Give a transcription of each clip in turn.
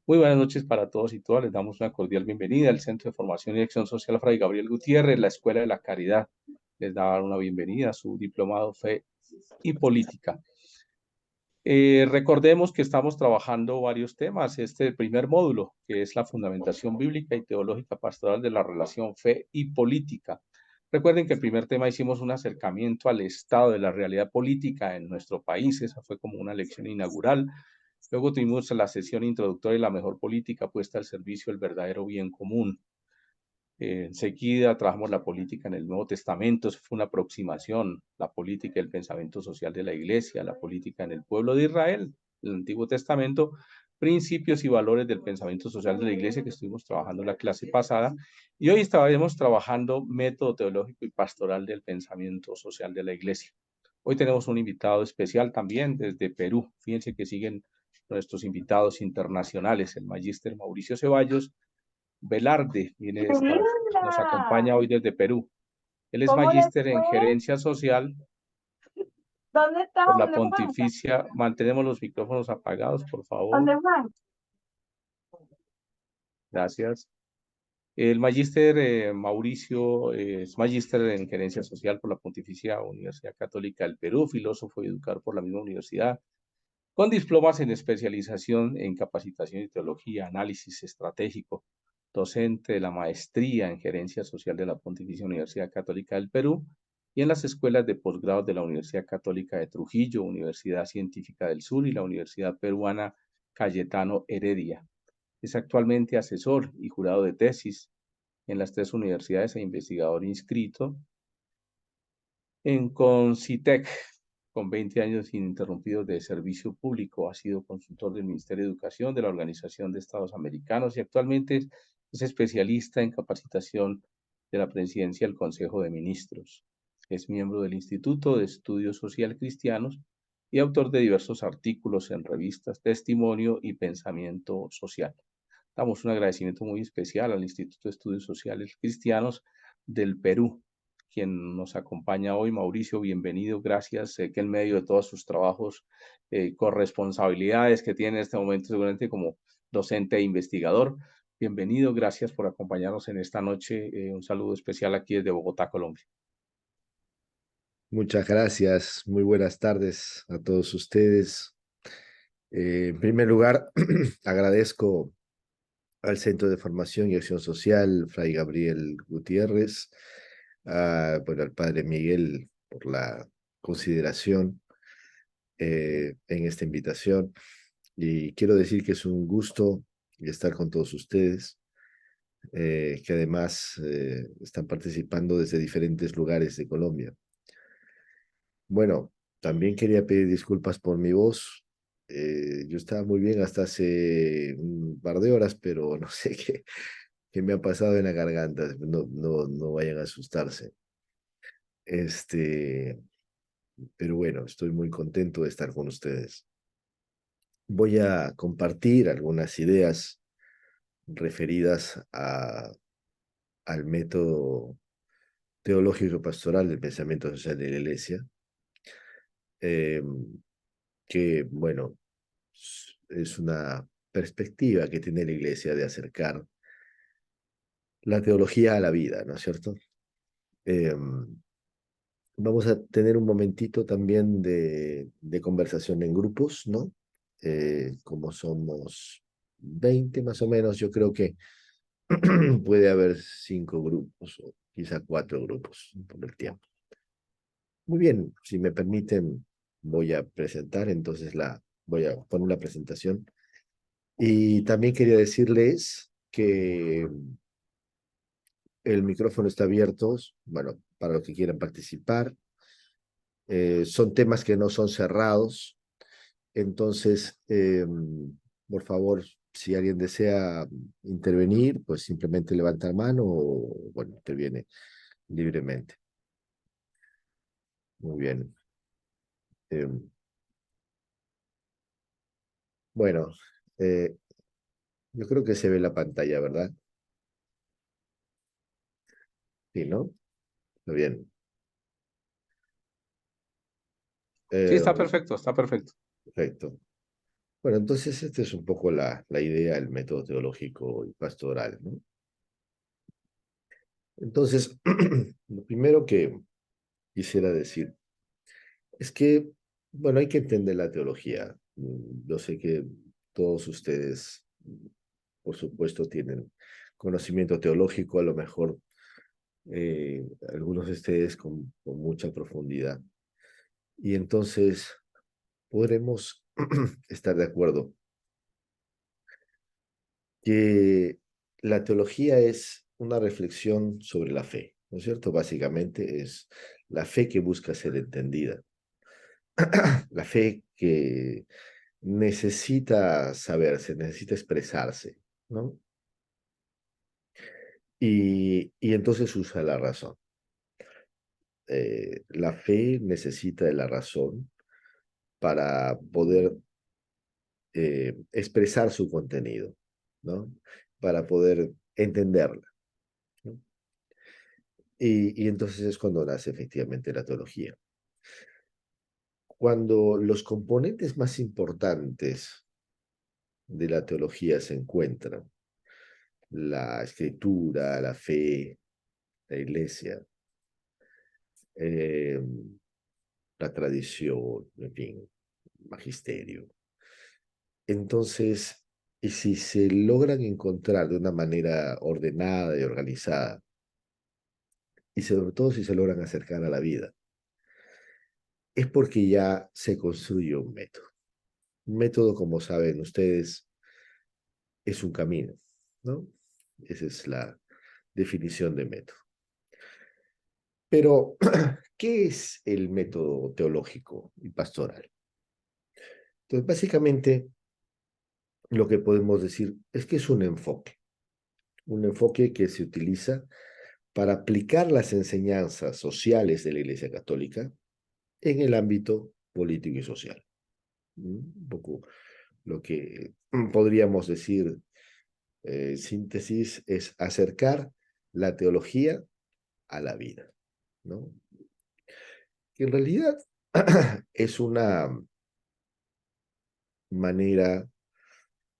Muy buenas noches para todos y todas. Les damos una cordial bienvenida al Centro de Formación y Acción Social Fray Gabriel Gutiérrez, la Escuela de la Caridad. Les da una bienvenida a su diplomado Fe y Política. Recordemos que estamos trabajando varios temas. Este primer módulo, que es la fundamentación bíblica y teológica pastoral de la relación fe y política. Recuerden que el primer tema hicimos un acercamiento al estado de la realidad política en nuestro país. Esa fue como una lección inaugural. Luego tuvimos la sesión introductoria y la mejor política puesta al servicio del verdadero bien común. Enseguida trabajamos la política en el Nuevo Testamento, eso fue una aproximación, la política y el pensamiento social de la Iglesia, la política en el pueblo de Israel, el Antiguo Testamento, principios y valores del pensamiento social de la Iglesia que estuvimos trabajando en la clase pasada, y hoy estaremos trabajando método teológico y pastoral del pensamiento social de la Iglesia. Hoy tenemos un invitado especial también desde Perú. Fíjense que siguen nuestros invitados internacionales, el magíster Mauricio Ceballos Velarde, nos Linda, acompaña hoy desde Perú. Él es ¿cómo les magíster en fue? gerencia social ¿Dónde está? por la ¿Dónde fue? Pontificia. Mantenemos los micrófonos apagados, por favor. ¿Dónde fue? Gracias. El magíster Mauricio es magíster en gerencia social por la Pontificia Universidad Católica del Perú, filósofo y educador por la misma universidad, con diplomas en especialización en capacitación y teología, análisis estratégico, docente de la maestría en gerencia social de la Pontificia Universidad Católica del Perú y en las escuelas de posgrado de la Universidad Católica de Trujillo, Universidad Científica del Sur y la Universidad Peruana Cayetano Heredia. Es actualmente asesor y jurado de tesis en las tres universidades e investigador inscrito en Concitec, con 20 años ininterrumpidos de servicio público. Ha sido consultor del Ministerio de Educación de la Organización de Estados Americanos y actualmente es especialista en capacitación de la Presidencia del Consejo de Ministros. Es miembro del Instituto de Estudios Social Cristianos y autor de diversos artículos en revistas Testimonio y Pensamiento Social. Damos un agradecimiento muy especial al Instituto de Estudios Sociales Cristianos del Perú, quien nos acompaña hoy. Mauricio, bienvenido, gracias. Sé que en medio de todos sus trabajos, corresponsabilidades que tiene en este momento, seguramente como docente e investigador, bienvenido, gracias por acompañarnos en esta noche. Un saludo especial aquí desde Bogotá, Colombia. Muchas gracias, muy buenas tardes a todos ustedes. En primer lugar, agradezco al Centro de Formación y Acción Social, Fray Gabriel Gutiérrez, bueno, al Padre Miguel por la consideración en esta invitación. Y quiero decir que es un gusto estar con todos ustedes, que además están participando desde diferentes lugares de Colombia. Bueno, también quería pedir disculpas por mi voz. Yo estaba muy bien hasta hace un par de horas, pero no sé qué me ha pasado en la garganta. No vayan a asustarse. Este, pero bueno, estoy muy contento de estar con ustedes. Voy a compartir algunas ideas referidas al método teológico pastoral del pensamiento social de la Iglesia, eh, que, bueno, es una perspectiva que tiene la Iglesia de acercar la teología a la vida, ¿no es cierto? Eh, Vamos a tener un momentito también de conversación en grupos, ¿no? Como somos 20 más o menos, yo creo que puede haber 5 grupos o quizá 4 grupos por el tiempo. Muy bien, si me permiten, voy a presentar, entonces voy a poner la presentación. Y también quería decirles que el micrófono está abierto, bueno, para los que quieran participar. Son temas que no son cerrados, entonces, por favor, si alguien desea intervenir, pues simplemente levanta la mano o, bueno, interviene libremente. Muy bien. Eh, bueno, eh, yo creo que se ve la pantalla, ¿verdad? Sí, ¿no? Muy bien. Sí, Eh, está perfecto, está perfecto. Perfecto. Bueno, entonces esta es un poco la idea del método teológico y pastoral, ¿no? Entonces, lo primero que quisiera decir es que, bueno, hay que entender la teología. Yo sé que todos ustedes, por supuesto, tienen conocimiento teológico, a lo mejor algunos de ustedes con mucha profundidad. Y entonces podremos estar de acuerdo que la teología es una reflexión sobre la fe, ¿no es cierto? Básicamente es la fe que busca ser entendida, la fe que necesita saberse, necesita expresarse, ¿no? Y entonces usa la razón. La fe necesita de la razón para poder expresar su contenido, ¿no? Para poder entenderla, ¿no? Y entonces es cuando nace efectivamente la teología. Cuando los componentes más importantes de la teología se encuentran, la escritura, la fe, la iglesia, eh, la tradición, en fin, magisterio. Entonces, y si se logran encontrar de una manera ordenada y organizada, y sobre todo si se logran acercar a la vida, es porque ya se construye un método. Un método, como saben ustedes, es un camino, ¿no? Esa es la definición de método. Pero, ¿qué es el método teológico y pastoral? Entonces, básicamente, lo que podemos decir es que es un enfoque que se utiliza para aplicar las enseñanzas sociales de la Iglesia Católica en el ámbito político y social. Un poco lo que podríamos decir, síntesis, es acercar la teología a la vida, ¿no? Que en realidad es una manera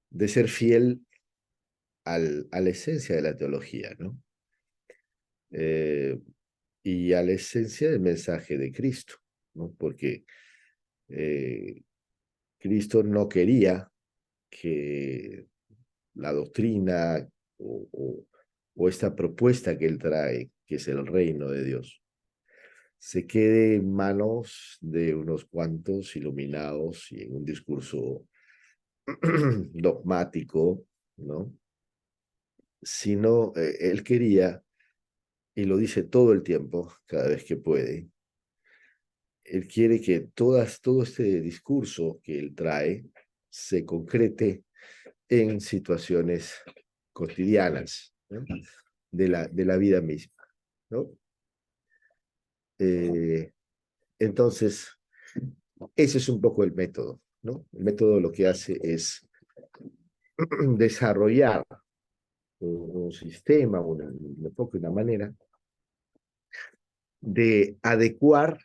de ser fiel a la esencia de la teología, ¿no? Eh, y a la esencia del mensaje de Cristo, ¿no? Porque eh, Cristo no quería que la doctrina o esta propuesta que él trae, que es el reino de Dios, se quede en manos de unos cuantos iluminados y en un discurso dogmático, ¿no? Sino él quería, y lo dice todo el tiempo, cada vez que puede, él quiere que todo este discurso que él trae se concrete en situaciones cotidianas, ¿no? De la vida misma, ¿no? Eh, entonces, ese es un poco el método, ¿no? El método lo que hace es desarrollar un sistema, un enfoque, una manera de adecuar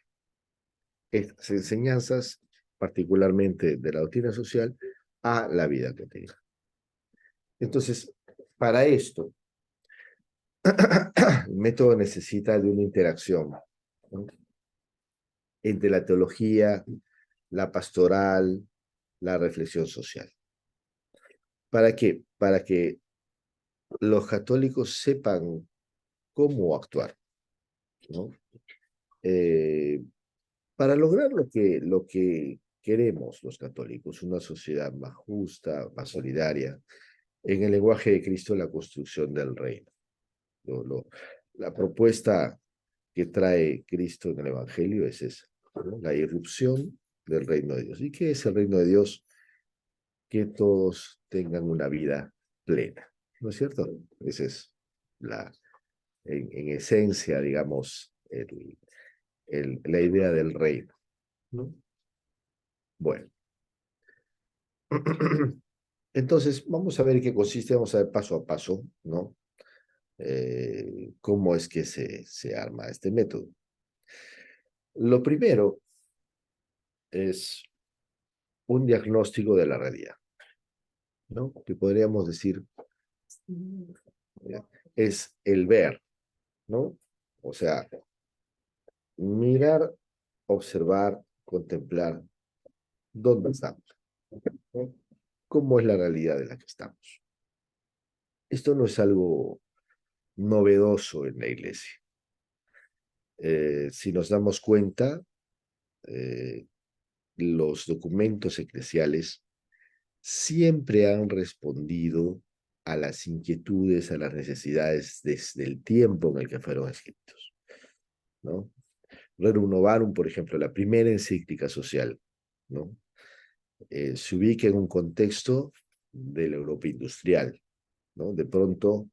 estas enseñanzas, particularmente de la doctrina social, a la vida cotidiana. Entonces, para esto, el método necesita de una interacción, ¿no? Entre la teología, la pastoral, la reflexión social. ¿Para qué? Para que los católicos sepan cómo actuar, ¿no? Eh, para lograr lo que queremos los católicos, una sociedad más justa, más solidaria, en el lenguaje de Cristo, la construcción del reino. La propuesta que trae Cristo en el Evangelio es esa, ¿no? La irrupción del reino de Dios. ¿Y qué es el reino de Dios? Que todos tengan una vida plena, ¿no es cierto? Esa es en esencia, digamos, la idea del reino, ¿no? Bueno, entonces vamos a ver qué consiste, vamos a ver paso a paso, ¿no? Cómo es que se arma este método. Lo primero es un diagnóstico de la realidad, ¿no? Que podríamos decir es el ver, ¿no? O sea, mirar, observar, contemplar dónde estamos, ¿no? ¿Cómo es la realidad en la que estamos? Esto no es algo novedoso en la iglesia. Si nos damos cuenta, los documentos eclesiales siempre han respondido a las inquietudes, a las necesidades desde el tiempo en el que fueron escritos, ¿no? Rerum Novarum, por ejemplo, la primera encíclica social, ¿no? Se ubica en un contexto de la Europa industrial, ¿no? De pronto,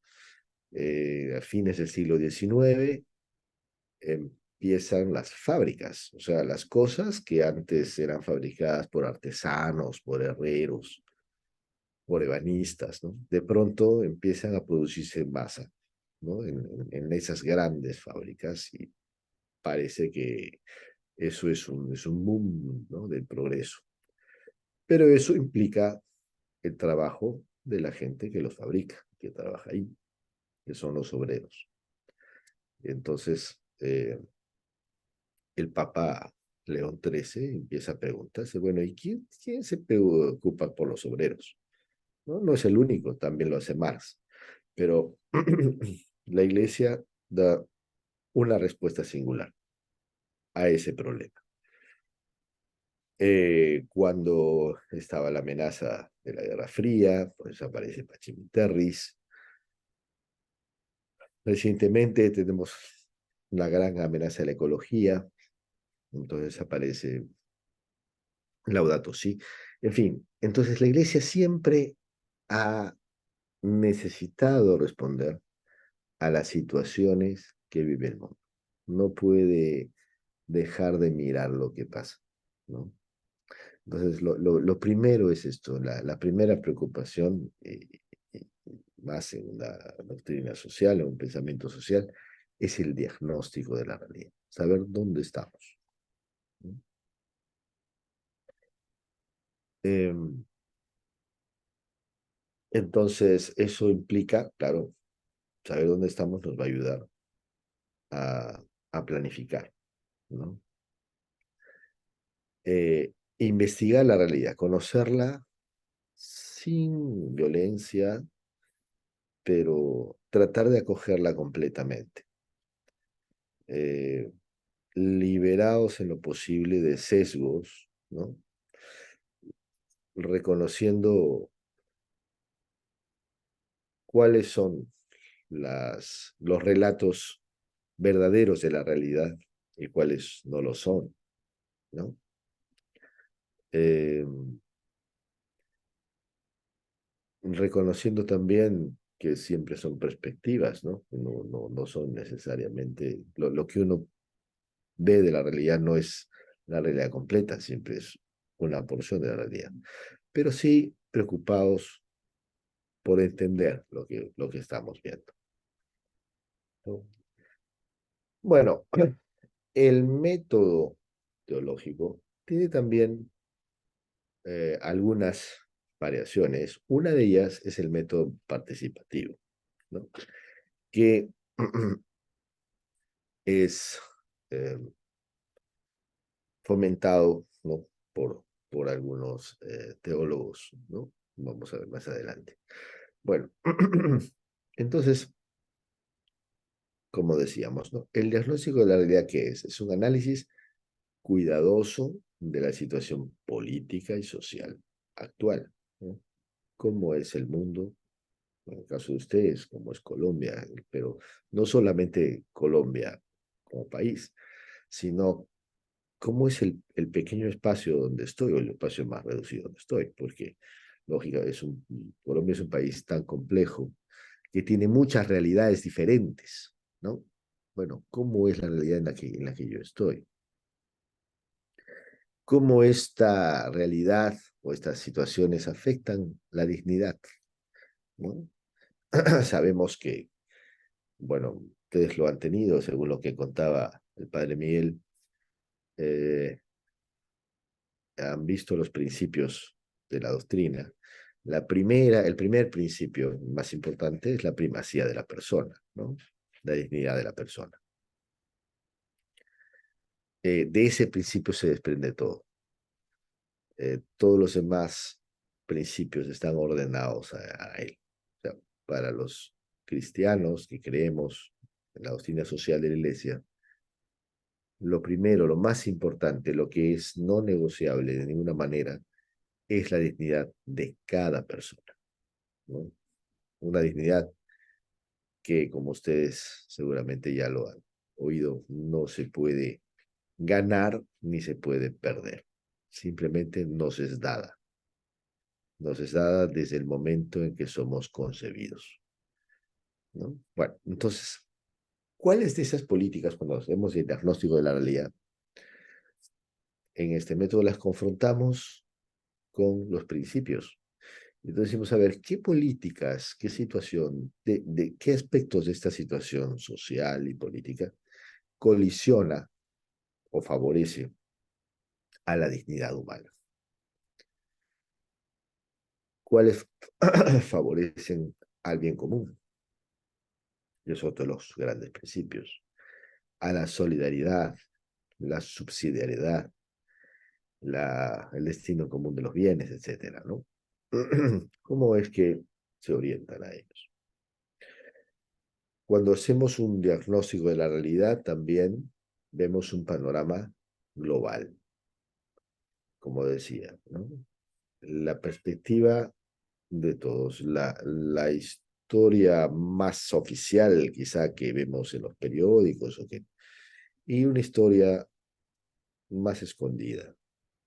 a fines del siglo XIX, empiezan las fábricas, o sea, las cosas que antes eran fabricadas por artesanos, por herreros, por ebanistas, ¿no? De pronto empiezan a producirse en masa, ¿no? En esas grandes fábricas y parece que eso es un boom, ¿no? Del progreso. Pero eso implica el trabajo de la gente que los fabrica, que trabaja ahí, que son los obreros. Entonces, el Papa León XIII empieza a preguntarse, bueno, ¿y quién se preocupa por los obreros? ¿No? No es el único, también lo hace Marx. Pero la Iglesia da una respuesta singular a ese problema. Cuando estaba la amenaza de la Guerra Fría, pues aparece Pachín Terris. Recientemente tenemos la gran amenaza de la ecología, entonces aparece Laudato Si. En fin, entonces la Iglesia siempre ha necesitado responder a las situaciones que vive el mundo. No puede dejar de mirar lo que pasa, ¿no? Entonces, lo primero es esto, la primera preocupación, más en una doctrina social, en un pensamiento social, es el diagnóstico de la realidad, saber dónde estamos, ¿no? Eh, entonces, eso implica, claro, saber dónde estamos nos va a ayudar a planificar, ¿no? Investigar la realidad, conocerla sin violencia, pero tratar de acogerla completamente. Liberados en lo posible de sesgos, ¿no? Reconociendo cuáles son los relatos verdaderos de la realidad y cuáles no lo son, ¿no? Eh, Reconociendo también que siempre son perspectivas, ¿no? No son necesariamente, lo que uno ve de la realidad no es la realidad completa, siempre es una porción de la realidad. Pero sí preocupados por entender lo que estamos viendo, ¿no? Bueno, el método teológico tiene también algunas variaciones. Una de ellas es el método participativo, ¿no? Que es eh, fomentado, ¿no? por algunos teólogos, ¿no? Vamos a ver más adelante. Bueno, entonces, como decíamos, ¿no? El diagnóstico de la realidad, ¿qué es? Es un análisis cuidadoso de la situación política y social actual, ¿no? ¿Cómo es el mundo? En el caso de ustedes, cómo es Colombia, pero no solamente Colombia como país, sino cómo es el pequeño espacio donde estoy, o el espacio más reducido donde estoy, porque, lógica, Colombia es un país tan complejo que tiene muchas realidades diferentes, ¿no? Bueno, ¿cómo es la realidad en la que yo estoy? ¿Cómo esta realidad o estas situaciones afectan la dignidad, ¿no? Sabemos que, bueno, ustedes lo han tenido, según lo que contaba el padre Miguel, eh, han visto los principios de la doctrina, el primer principio más importante es la primacía de la persona, ¿no? La dignidad de la persona. De ese principio se desprende todo. Todos los demás principios están ordenados a él. O sea, para los cristianos que creemos en la doctrina social de la Iglesia, lo primero, lo más importante, lo que es no negociable de ninguna manera, es la dignidad de cada persona, ¿no? Una dignidad que, como ustedes seguramente ya lo han oído, no se puede ganar ni se puede perder. Simplemente nos es dada. Nos es dada desde el momento en que somos concebidos, ¿no? Bueno, entonces, ¿cuáles de esas políticas, cuando hacemos el diagnóstico de la realidad, en este método las confrontamos con los principios? Entonces decimos, a ver, ¿qué políticas, qué situación, de qué aspectos de esta situación social y política colisiona o favorece a la dignidad humana? ¿Cuáles favorecen al bien común? Y es otro de los grandes principios. A la solidaridad, la subsidiariedad, el destino común de los bienes, etcétera, ¿no? ¿Cómo es que se orientan a ellos? Cuando hacemos un diagnóstico de la realidad, también vemos un panorama global, como decía, ¿no? La perspectiva de todos, la historia más oficial quizá que vemos en los periódicos, y una historia más escondida,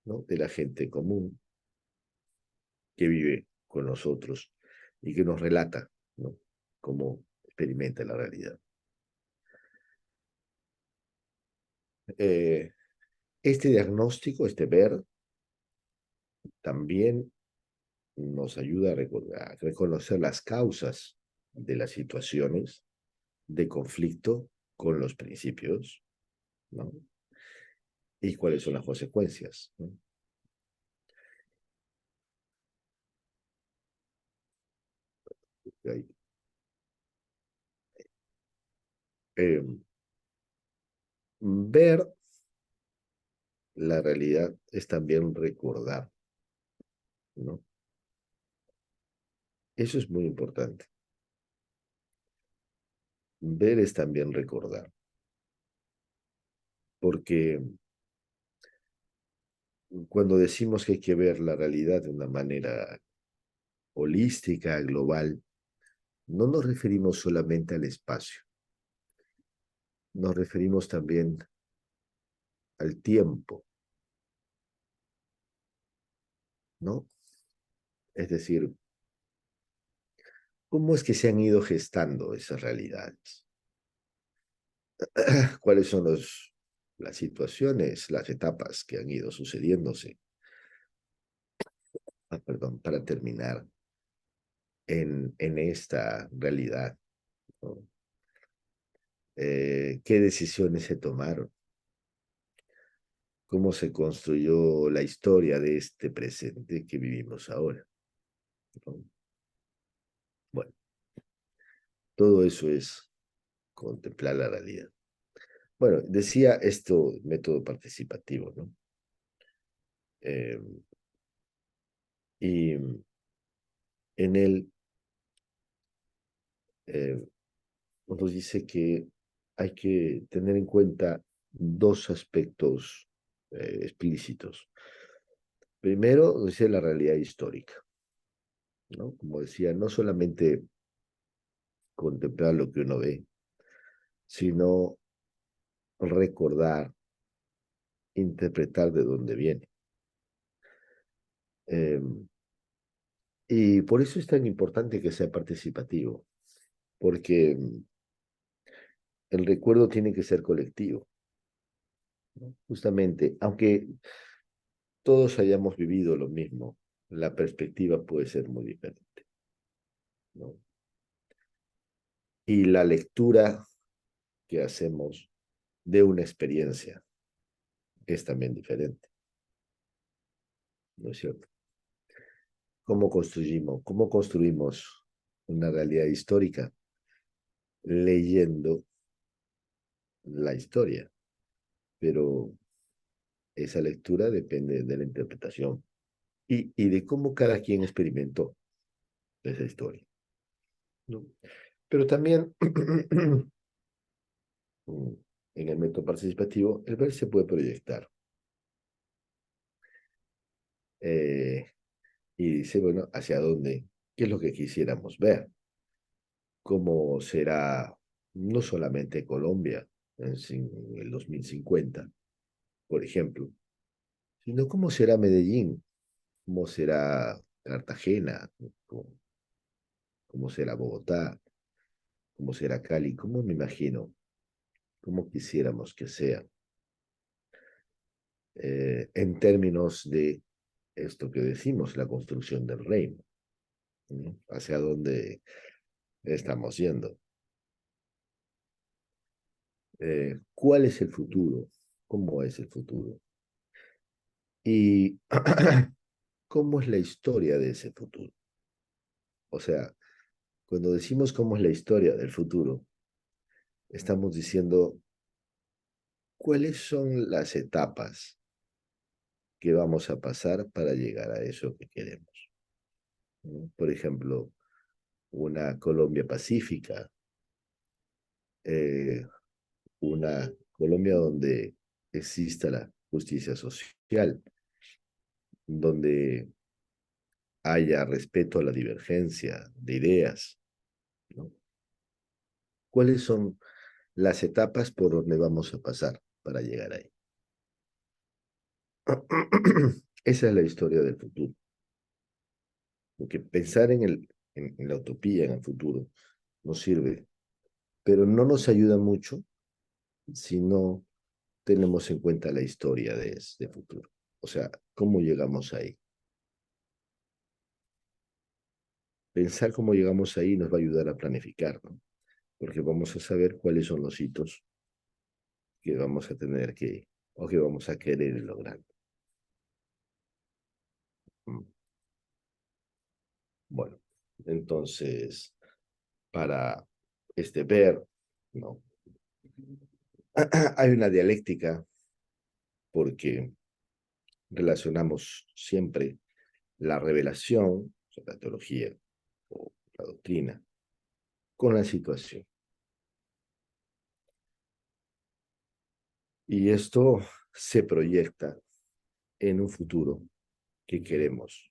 ¿no? De la gente común que vive con nosotros y que nos relata, ¿no? Cómo experimenta la realidad. Este diagnóstico, este ver, también nos ayuda a reconocer las causas de las situaciones de conflicto con los principios, ¿no? Y cuáles son las consecuencias, ¿no? Eh, Ver la realidad es también recordar, ¿no? Eso es muy importante. Ver es también recordar, porque cuando decimos que hay que ver la realidad de una manera holística, global, no nos referimos solamente al espacio, nos referimos también al tiempo, ¿no? Es decir, ¿cómo es que se han ido gestando esas realidades? ¿Cuáles son las situaciones, las etapas que han ido sucediéndose? Perdón, para terminar en esta realidad, ¿no? ¿Qué decisiones se tomaron? ¿Cómo se construyó la historia de este presente que vivimos ahora, ¿no? Bueno, todo eso es contemplar la realidad. Bueno, decía esto, método participativo, ¿no? Eh, y en él nos dice que hay que tener en cuenta dos aspectos explícitos. Primero, dice la realidad histórica, ¿no? Como decía, no solamente contemplar lo que uno ve, sino recordar, interpretar de dónde viene. Y por eso es tan importante que sea participativo, porque el recuerdo tiene que ser colectivo, ¿no? Justamente, aunque todos hayamos vivido lo mismo, la perspectiva puede ser muy diferente, ¿no? Y la lectura que hacemos de una experiencia es también diferente. ¿no es cierto? ¿Cómo construimos una realidad histórica? Leyendo la historia, pero esa lectura depende de la interpretación y de cómo cada quien experimentó esa historia, ¿no? Pero también en el método participativo, el ver se puede proyectar. Y dice, bueno, ¿hacia dónde? ¿Qué es lo que quisiéramos ver? ¿Cómo será no solamente Colombia en el 2050, por ejemplo, sino cómo será Medellín? ¿Cómo será Cartagena? ¿Cómo, cómo será Bogotá? ¿Cómo será Cali? ¿Cómo me imagino? ¿Cómo quisiéramos que sea? En términos de esto que decimos, la construcción del reino, ¿no? ¿Hacia dónde estamos yendo? ¿Cuál es el futuro? ¿Cómo es el futuro? Y ¿cómo es la historia de ese futuro? O sea, cuando decimos cómo es la historia del futuro, estamos diciendo cuáles son las etapas que vamos a pasar para llegar a eso que queremos, ¿no? Por ejemplo, una Colombia pacífica, eh, una Colombia donde exista la justicia social, donde haya respeto a la divergencia de ideas, ¿no? ¿Cuáles son las etapas por donde vamos a pasar para llegar ahí? Esa es la historia del futuro. Porque pensar en la utopía, en el futuro, nos sirve, pero no nos ayuda mucho si no tenemos en cuenta la historia de este futuro. O sea, ¿cómo llegamos ahí? Pensar cómo llegamos ahí nos va a ayudar a planificar, ¿no? Porque vamos a saber cuáles son los hitos que vamos a tener que, o que vamos a querer lograr. Bueno, entonces, para ver, ¿no? Hay una dialéctica porque relacionamos siempre la revelación, o sea, la teología o la doctrina, con la situación. Y esto se proyecta en un futuro que queremos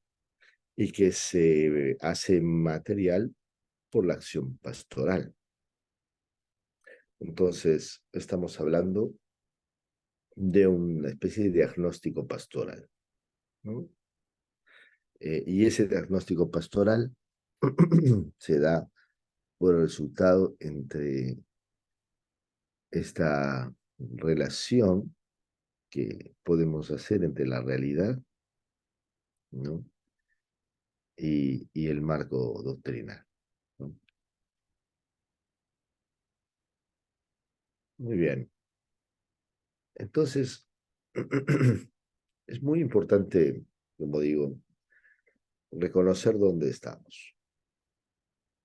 y que se hace material por la acción pastoral. Entonces, estamos hablando de una especie de diagnóstico pastoral, ¿no? Y ese diagnóstico pastoral se da por el resultado entre esta relación que podemos hacer entre la realidad, ¿no? y el marco doctrinal, ¿no? Muy bien. Entonces, es muy importante, como digo, reconocer dónde estamos,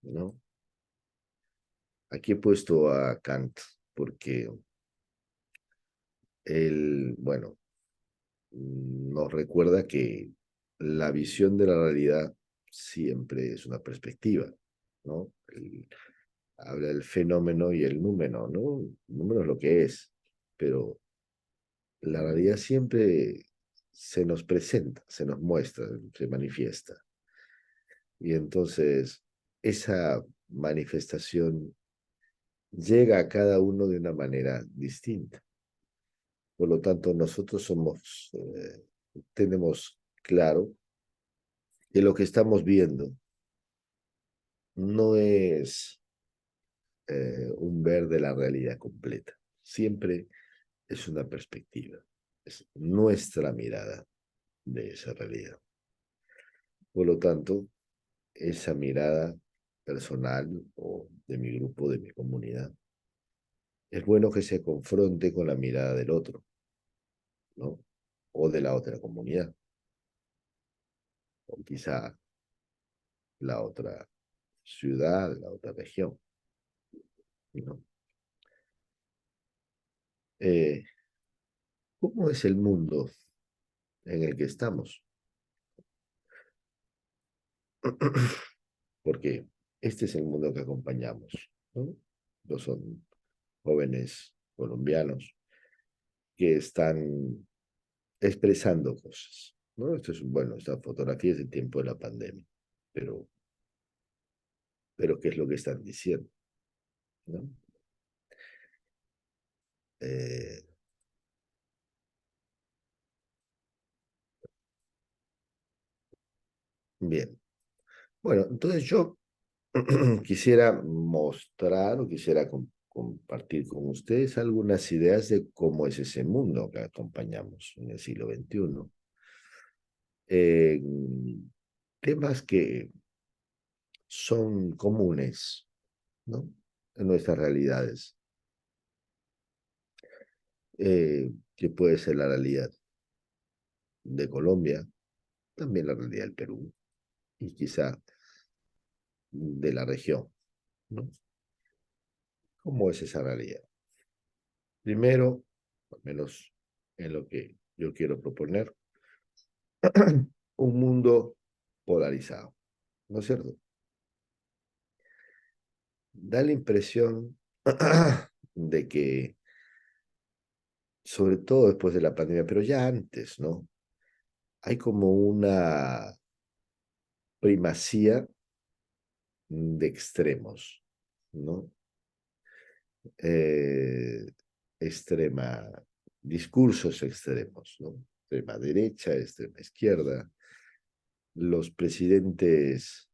¿no? Aquí he puesto a Kant porque él, bueno, nos recuerda que la visión de la realidad siempre es una perspectiva, ¿no? Habla del fenómeno y el número, ¿no? El número es lo que es, pero la realidad siempre se nos presenta, se nos muestra, se manifiesta. Y entonces esa manifestación llega a cada uno de una manera distinta. Por lo tanto, nosotros tenemos claro que lo que estamos viendo no es un ver de la realidad completa. Siempre es una perspectiva, es nuestra mirada de esa realidad. Por lo tanto, esa mirada personal o de mi grupo, de mi comunidad, es bueno que se confronte con la mirada del otro, ¿no? O de la otra comunidad. o quizá la otra ciudad, la otra región, ¿no? Eh, ¿Cómo es el mundo en el que estamos? Porque este es el mundo que acompañamos, ¿no? No son jóvenes colombianos que están expresando cosas, ¿no? Esto es, bueno, esta fotografía es el tiempo de la pandemia, pero, ¿qué es lo que están diciendo? ¿No? Eh, bien, bueno, entonces yo quisiera mostrar o quisiera compartir con ustedes algunas ideas de cómo es ese mundo que acompañamos en el siglo XXI. Eh, Temas que son comunes, ¿no? En nuestras realidades, que puede ser la realidad de Colombia, también la realidad del Perú y quizá de la región, ¿no? ¿Cómo es esa realidad? Primero, al menos en lo que yo quiero proponer, un mundo polarizado, ¿no es cierto? Da la impresión de que, sobre todo después de la pandemia, pero ya antes, ¿no? Hay como una primacía de extremos, ¿no? Eh, extrema, discursos extremos, ¿no? Extrema derecha, extrema izquierda, los presidentes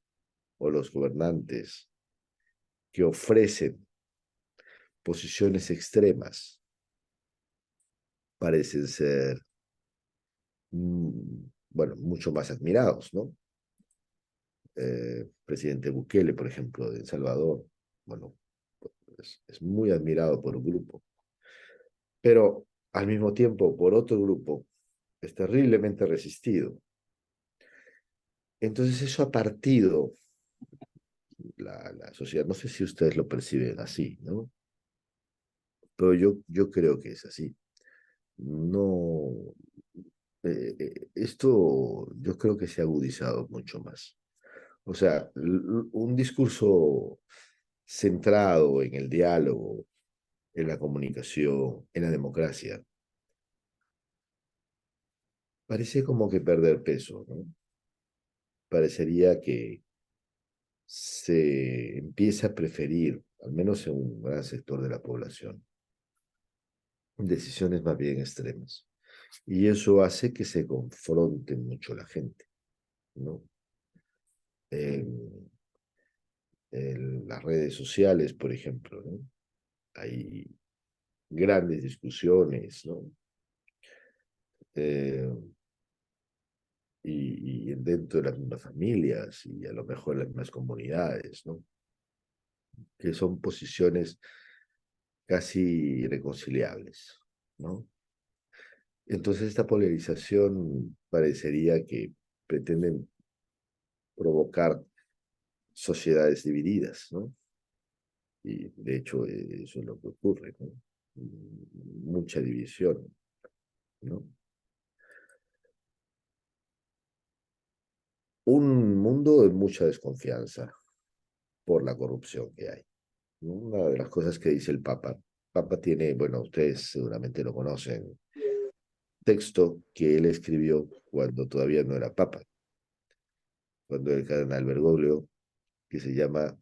o los gobernantes que ofrecen posiciones extremas parecen ser, bueno, mucho más admirados, ¿no? Presidente Bukele, por ejemplo, de El Salvador, bueno, es muy admirado por un grupo, pero al mismo tiempo por otro grupo es terriblemente resistido. Entonces eso ha partido la sociedad. No sé si ustedes lo perciben así, ¿no? Pero yo creo que es así. No, esto yo creo que se ha agudizado mucho más. O sea, un discurso centrado en el diálogo, en la comunicación, en la democracia, parece como que perder peso, ¿no? Parecería que se empieza a preferir, al menos en un gran sector de la población, decisiones más bien extremas. Y eso hace que se confronte mucho la gente, ¿no? En, en las redes sociales, por ejemplo, ¿no? Hay grandes discusiones, ¿no? Eh, y dentro de las mismas familias y a lo mejor en las mismas comunidades, ¿no? Que son posiciones casi irreconciliables, ¿no? Entonces esta polarización parecería que pretenden provocar sociedades divididas, ¿no? Y de hecho eso es lo que ocurre, ¿no? Mucha división, ¿no? Un mundo de mucha desconfianza por la corrupción que hay, ¿no? Una de las cosas que dice el Papa tiene, bueno, ustedes seguramente lo conocen, texto que él escribió cuando todavía no era Papa, cuando era el cardenal Bergoglio, que se llama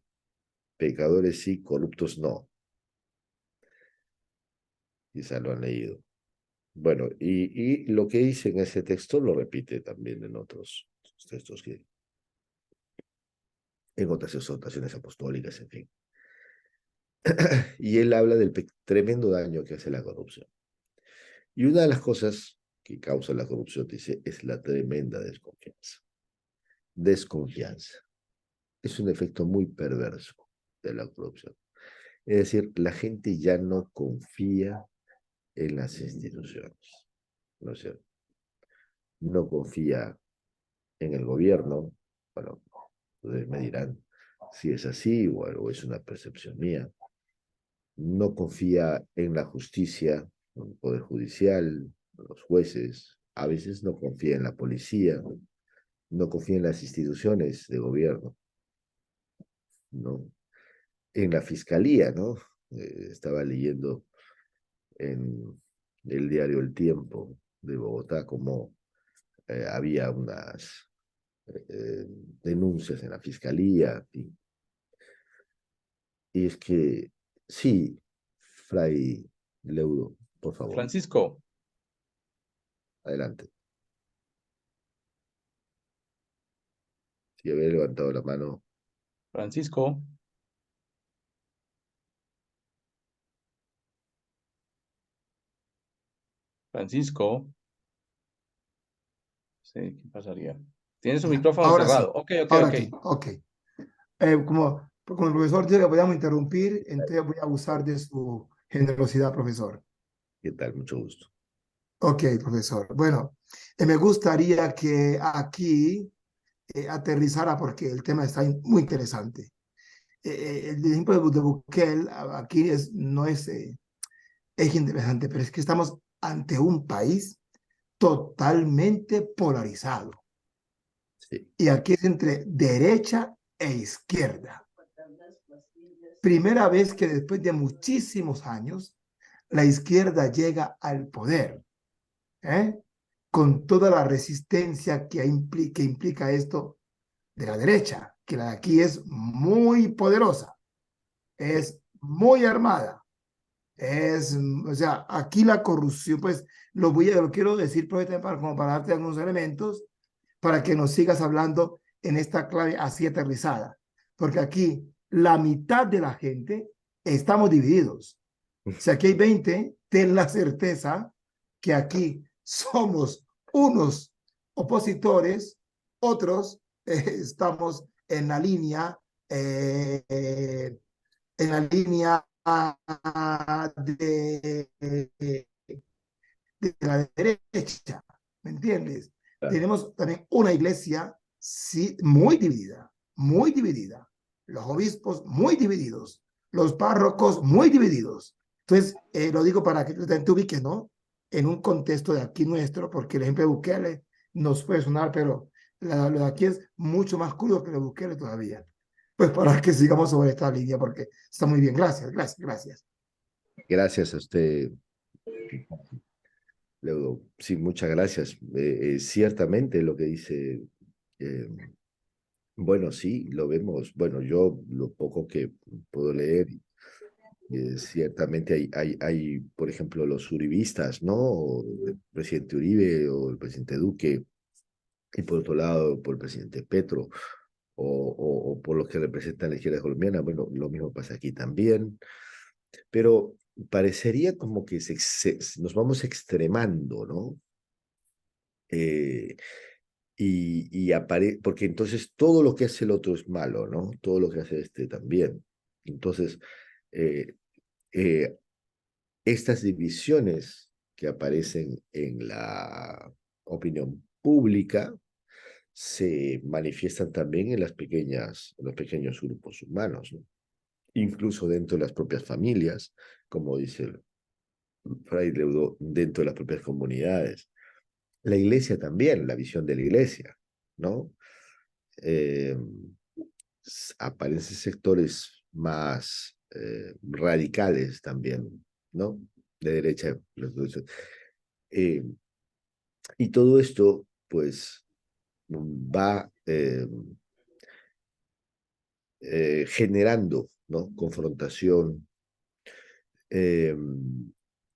Pecadores sí, corruptos no. Quizá lo han leído. Bueno, y lo que dice en ese texto lo repite también en otros textos, en otras exhortaciones apostólicas, en fin. Y él habla del tremendo daño que hace la corrupción. Y una de las cosas que causa la corrupción, dice, es la tremenda desconfianza. Desconfianza. Es un efecto muy perverso de la corrupción. Es decir, la gente ya no confía en las instituciones, ¿no es cierto? No confía en el gobierno, bueno, ustedes me dirán si es así o es una percepción mía, no confía en la justicia, en el Poder Judicial, los jueces, a veces no confía en la policía, no confía en las instituciones de gobierno, ¿no? En la fiscalía, ¿no? Estaba leyendo en el diario El Tiempo de Bogotá como había unas eh, denuncias en la fiscalía. Y es que, sí, Fray Leudo, por favor, Francisco, adelante. Si había levantado la mano, Francisco, Francisco. Sí, ¿qué pasaría? Tiene su Ya, micrófono ahora sí, cerrado. Ok, ok, ahora ok. aquí, ok. Como el profesor dice que podíamos interrumpir, entonces voy a abusar de su generosidad, profesor. ¿qué tal? Mucho gusto. Ok, profesor. Bueno, me gustaría que aquí aterrizara porque el tema está muy interesante. El ejemplo de Bukele aquí no es interesante, pero es que estamos ante un país totalmente polarizado. Sí, Y aquí es entre derecha e izquierda. Primera vez que después de muchísimos años, la izquierda llega al poder, ¿eh? Con toda la resistencia que implica esto de la derecha, que la de aquí es muy poderosa, sí. es muy armada, o sea, aquí la corrupción, pues lo quiero decir, profeta, como para darte algunos elementos, para que nos sigas hablando en esta clave así aterrizada, porque aquí la mitad de la gente estamos divididos. Si aquí hay 20, ten la certeza que aquí somos unos opositores, otros estamos en la línea de, de la derecha, ¿me entiendes? Claro. Tenemos también una iglesia sí, muy dividida, muy dividida. Los obispos muy divididos, los párrocos muy divididos. Entonces, lo digo para que tú te ubiques, ¿no? En un contexto de aquí nuestro, porque el ejemplo de Bukele nos puede sonar, pero lo de aquí es mucho más crudo que lo de Bukele todavía. Pues para que sigamos sobre esta línea, porque está muy bien. Gracias, gracias, gracias. Gracias a usted, Leudo. Sí, muchas gracias. Ciertamente lo que dice, eh, bueno, sí, lo vemos. Bueno, yo lo poco que puedo leer, ciertamente hay, por ejemplo, los uribistas, ¿no? O el presidente Uribe o el presidente Duque, y por otro lado, por el presidente Petro, o por los que representan la izquierda colombiana. Bueno, lo mismo pasa aquí también, pero parecería como que nos vamos extremando, ¿no? Eh, porque entonces todo lo que hace el otro es malo, ¿no? Todo lo que hace este también. Entonces, eh, eh, estas divisiones que aparecen en la opinión pública se manifiestan también en en los pequeños grupos humanos, ¿no? Incluso dentro de las propias familias, como dice el Fray Leudo, dentro de las propias comunidades. La iglesia también, la visión de la iglesia, ¿no? Eh, Aparecen sectores más radicales también, ¿no? De derecha. Eh, y todo esto, pues, va generando, ¿no? Confrontación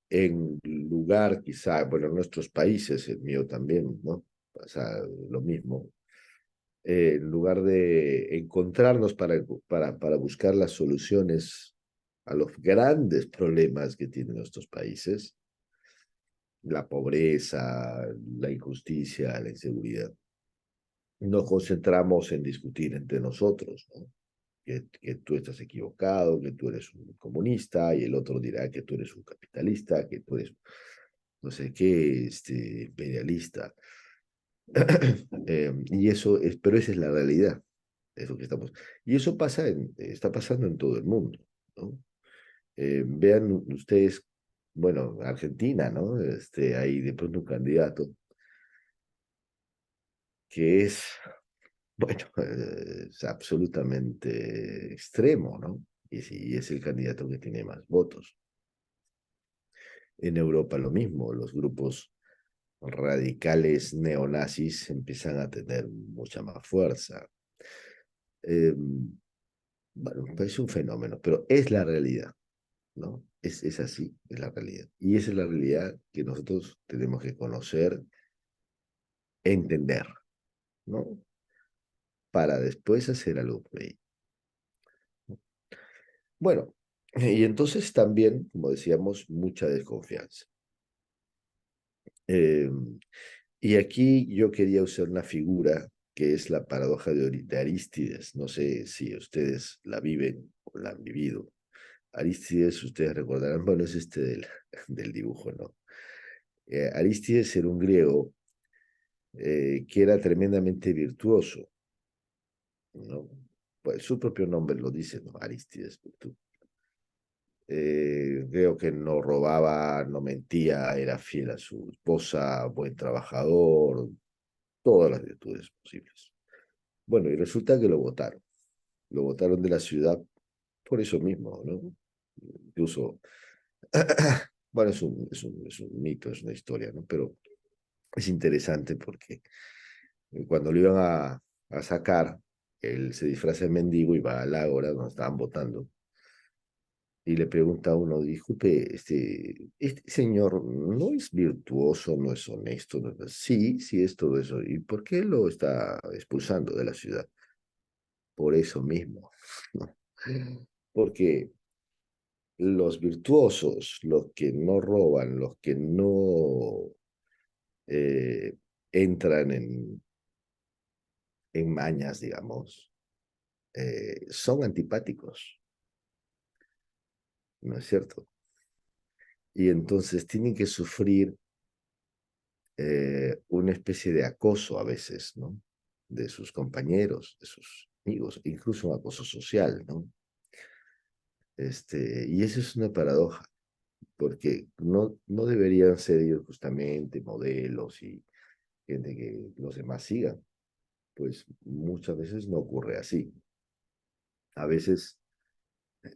en lugar, quizá, bueno, en nuestros países, el mío también, ¿no? Pasa lo mismo. En lugar de encontrarnos para buscar las soluciones a los grandes problemas que tienen nuestros países, la pobreza, la injusticia, la inseguridad, nos concentramos en discutir entre nosotros, ¿no? Que tú estás equivocado, que tú eres un comunista, y el otro dirá que tú eres un capitalista, que tú eres no sé qué, imperialista. Y eso es, pero esa es la realidad, es lo que estamos. Y eso pasa está pasando en todo el mundo, ¿no? Vean ustedes, bueno, Argentina, ¿no? Hay de pronto un candidato que es, bueno, es absolutamente extremo, ¿no? Y sí, es el candidato que tiene más votos. En Europa lo mismo, los grupos radicales neonazis empiezan a tener mucha más fuerza. Eh, bueno, pues es un fenómeno, pero es la realidad, ¿no? Es así, es la realidad. Y esa es la realidad que nosotros tenemos que conocer, entender, ¿no? Para después hacer algo por ahí. Bueno, y entonces también, como decíamos, mucha desconfianza. Eh, y aquí yo quería usar una figura que es la paradoja de Arístides. No sé si ustedes la viven o la han vivido. Arístides, ustedes recordarán, bueno, es del dibujo, ¿no? Arístides era un griego que era tremendamente virtuoso, ¿no? Pues su propio nombre lo dice, ¿no? Arístides, virtud. Creo que no robaba, no mentía, era fiel a su esposa, buen trabajador, todas las virtudes posibles. Bueno, y resulta que lo votaron de la ciudad por eso mismo, ¿no? Incluso, bueno, es un mito, es una historia, ¿no? Pero es interesante porque cuando lo iban a sacar, él se disfraza de mendigo y va al ágora donde estaban votando y le pregunta a uno, disculpe, este señor no es virtuoso, no es honesto, sí, sí es todo eso. ¿Y por qué lo está expulsando de la ciudad? Por eso mismo, ¿no? Porque los virtuosos, los que no roban, los que no eh, entran en mañas, digamos, son antipáticos, ¿no es cierto? Y entonces tienen que sufrir una especie de acoso a veces, ¿no? De sus compañeros, de sus amigos, incluso un acoso social, ¿no? Y eso es una paradoja, porque no deberían ser ellos justamente modelos y gente que los demás sigan, pues muchas veces no ocurre así. A veces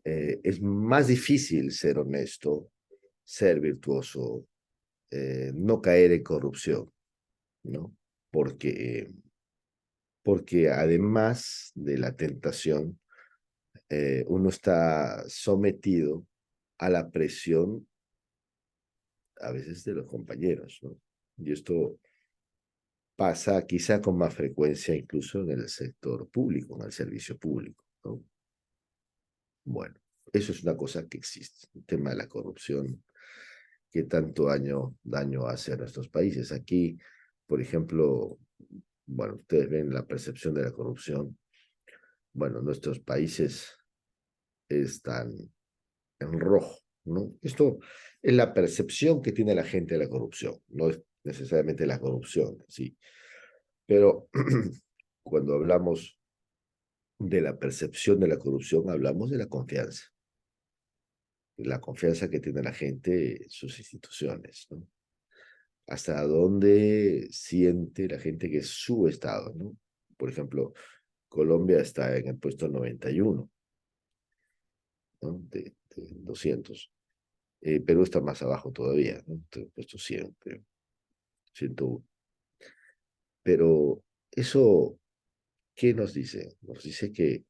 es más difícil ser honesto, ser virtuoso, no caer en corrupción, ¿no? Porque porque además de la tentación, uno está sometido a la presión a veces de los compañeros, ¿no? Y esto pasa quizá con más frecuencia incluso en el sector público, en el servicio público, ¿no? Bueno, eso es una cosa que existe, el tema de la corrupción que tanto daño hace a nuestros países. Aquí, por ejemplo, bueno, ustedes ven la percepción de la corrupción. Bueno, nuestros países están en rojo, ¿no? Esto es la percepción que tiene la gente de la corrupción, no es necesariamente la corrupción, sí. Pero cuando hablamos de la percepción de la corrupción, hablamos de la confianza que tiene la gente en sus instituciones, ¿no? Hasta dónde siente la gente que es su estado, ¿no? Por ejemplo, Colombia está en el puesto 91, ¿no? De 200. Perú está más abajo todavía, ¿no? Puesto 100, creo, 101. Pero eso, ¿qué nos dice? Nos dice que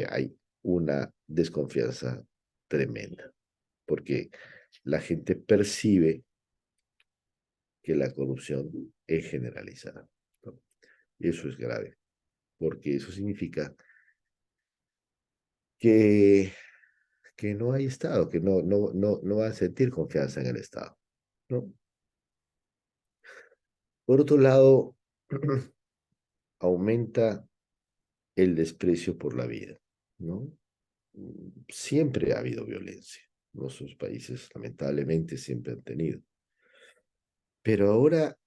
hay una desconfianza tremenda, porque la gente percibe que la corrupción es generalizada, ¿no? Y eso es grave, porque eso significa que, que no hay Estado, que no va a sentir confianza en el Estado, ¿no? Por otro lado, aumenta el desprecio por la vida, ¿no? Siempre ha habido violencia. Nuestros países, lamentablemente, siempre han tenido. Pero ahora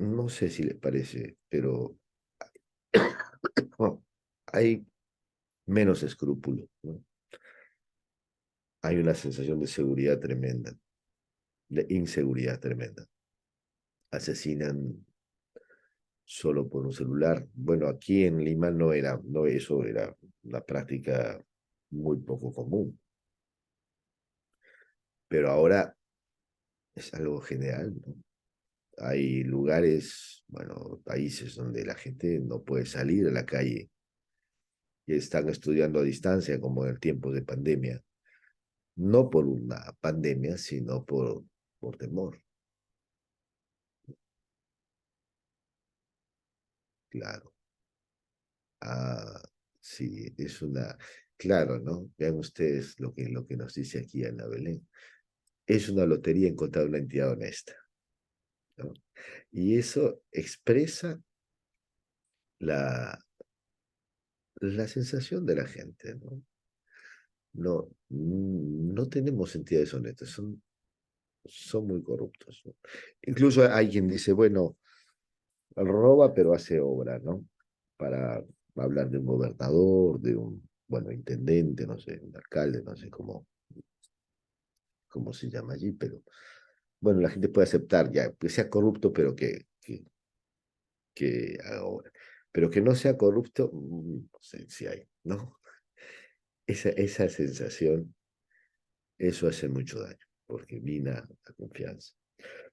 no sé si les parece, pero no, hay menos escrúpulos, ¿no? Hay una sensación de seguridad tremenda, de inseguridad tremenda. Asesinan solo por un celular. Bueno, aquí en Lima no, eso era una práctica muy poco común, pero ahora es algo general, ¿no? Hay lugares, bueno, países donde la gente no puede salir a la calle y están estudiando a distancia, como en el tiempo de pandemia. No por una pandemia, sino por temor, claro. Ah, sí, es una, claro, ¿no? Vean ustedes lo que nos dice aquí Ana Belén. Es una lotería encontrar una entidad honesta, ¿no? Y eso expresa la, la sensación de la gente, ¿no? No, no tenemos entidades honestas, son muy corruptos, ¿no? Incluso hay quien dice, bueno, roba pero hace obra, ¿no? Para hablar de un gobernador, de un, bueno, intendente, no sé, un alcalde, no sé cómo se llama allí, pero bueno, la gente puede aceptar ya que sea corrupto, pero que haga obra. Pero que no sea corrupto, no sé si hay, ¿no? Esa sensación, eso hace mucho daño, porque mina la confianza.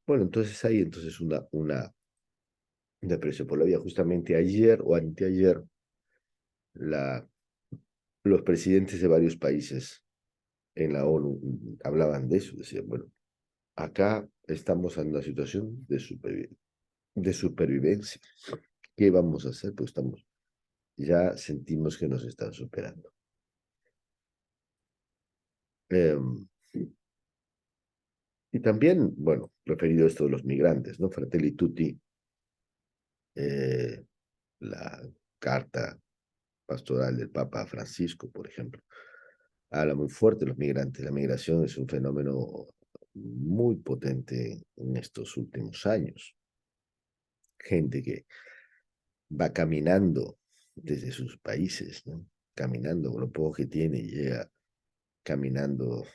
Bueno, entonces hay entonces un aprecio por la vida. Justamente ayer o anteayer, la, los presidentes de varios países en la ONU hablaban de eso, decían, bueno, acá estamos en una situación de supervivencia. ¿Qué vamos a hacer? Pues ya sentimos que nos están superando. Eh, y también, bueno, referido a esto de los migrantes, ¿no? Fratelli Tutti, eh, la carta pastoral del Papa Francisco, por ejemplo, habla muy fuerte de los migrantes. La migración es un fenómeno muy potente en estos últimos años. Gente que va caminando desde sus países, ¿no? Caminando con lo poco que tiene y llega caminando,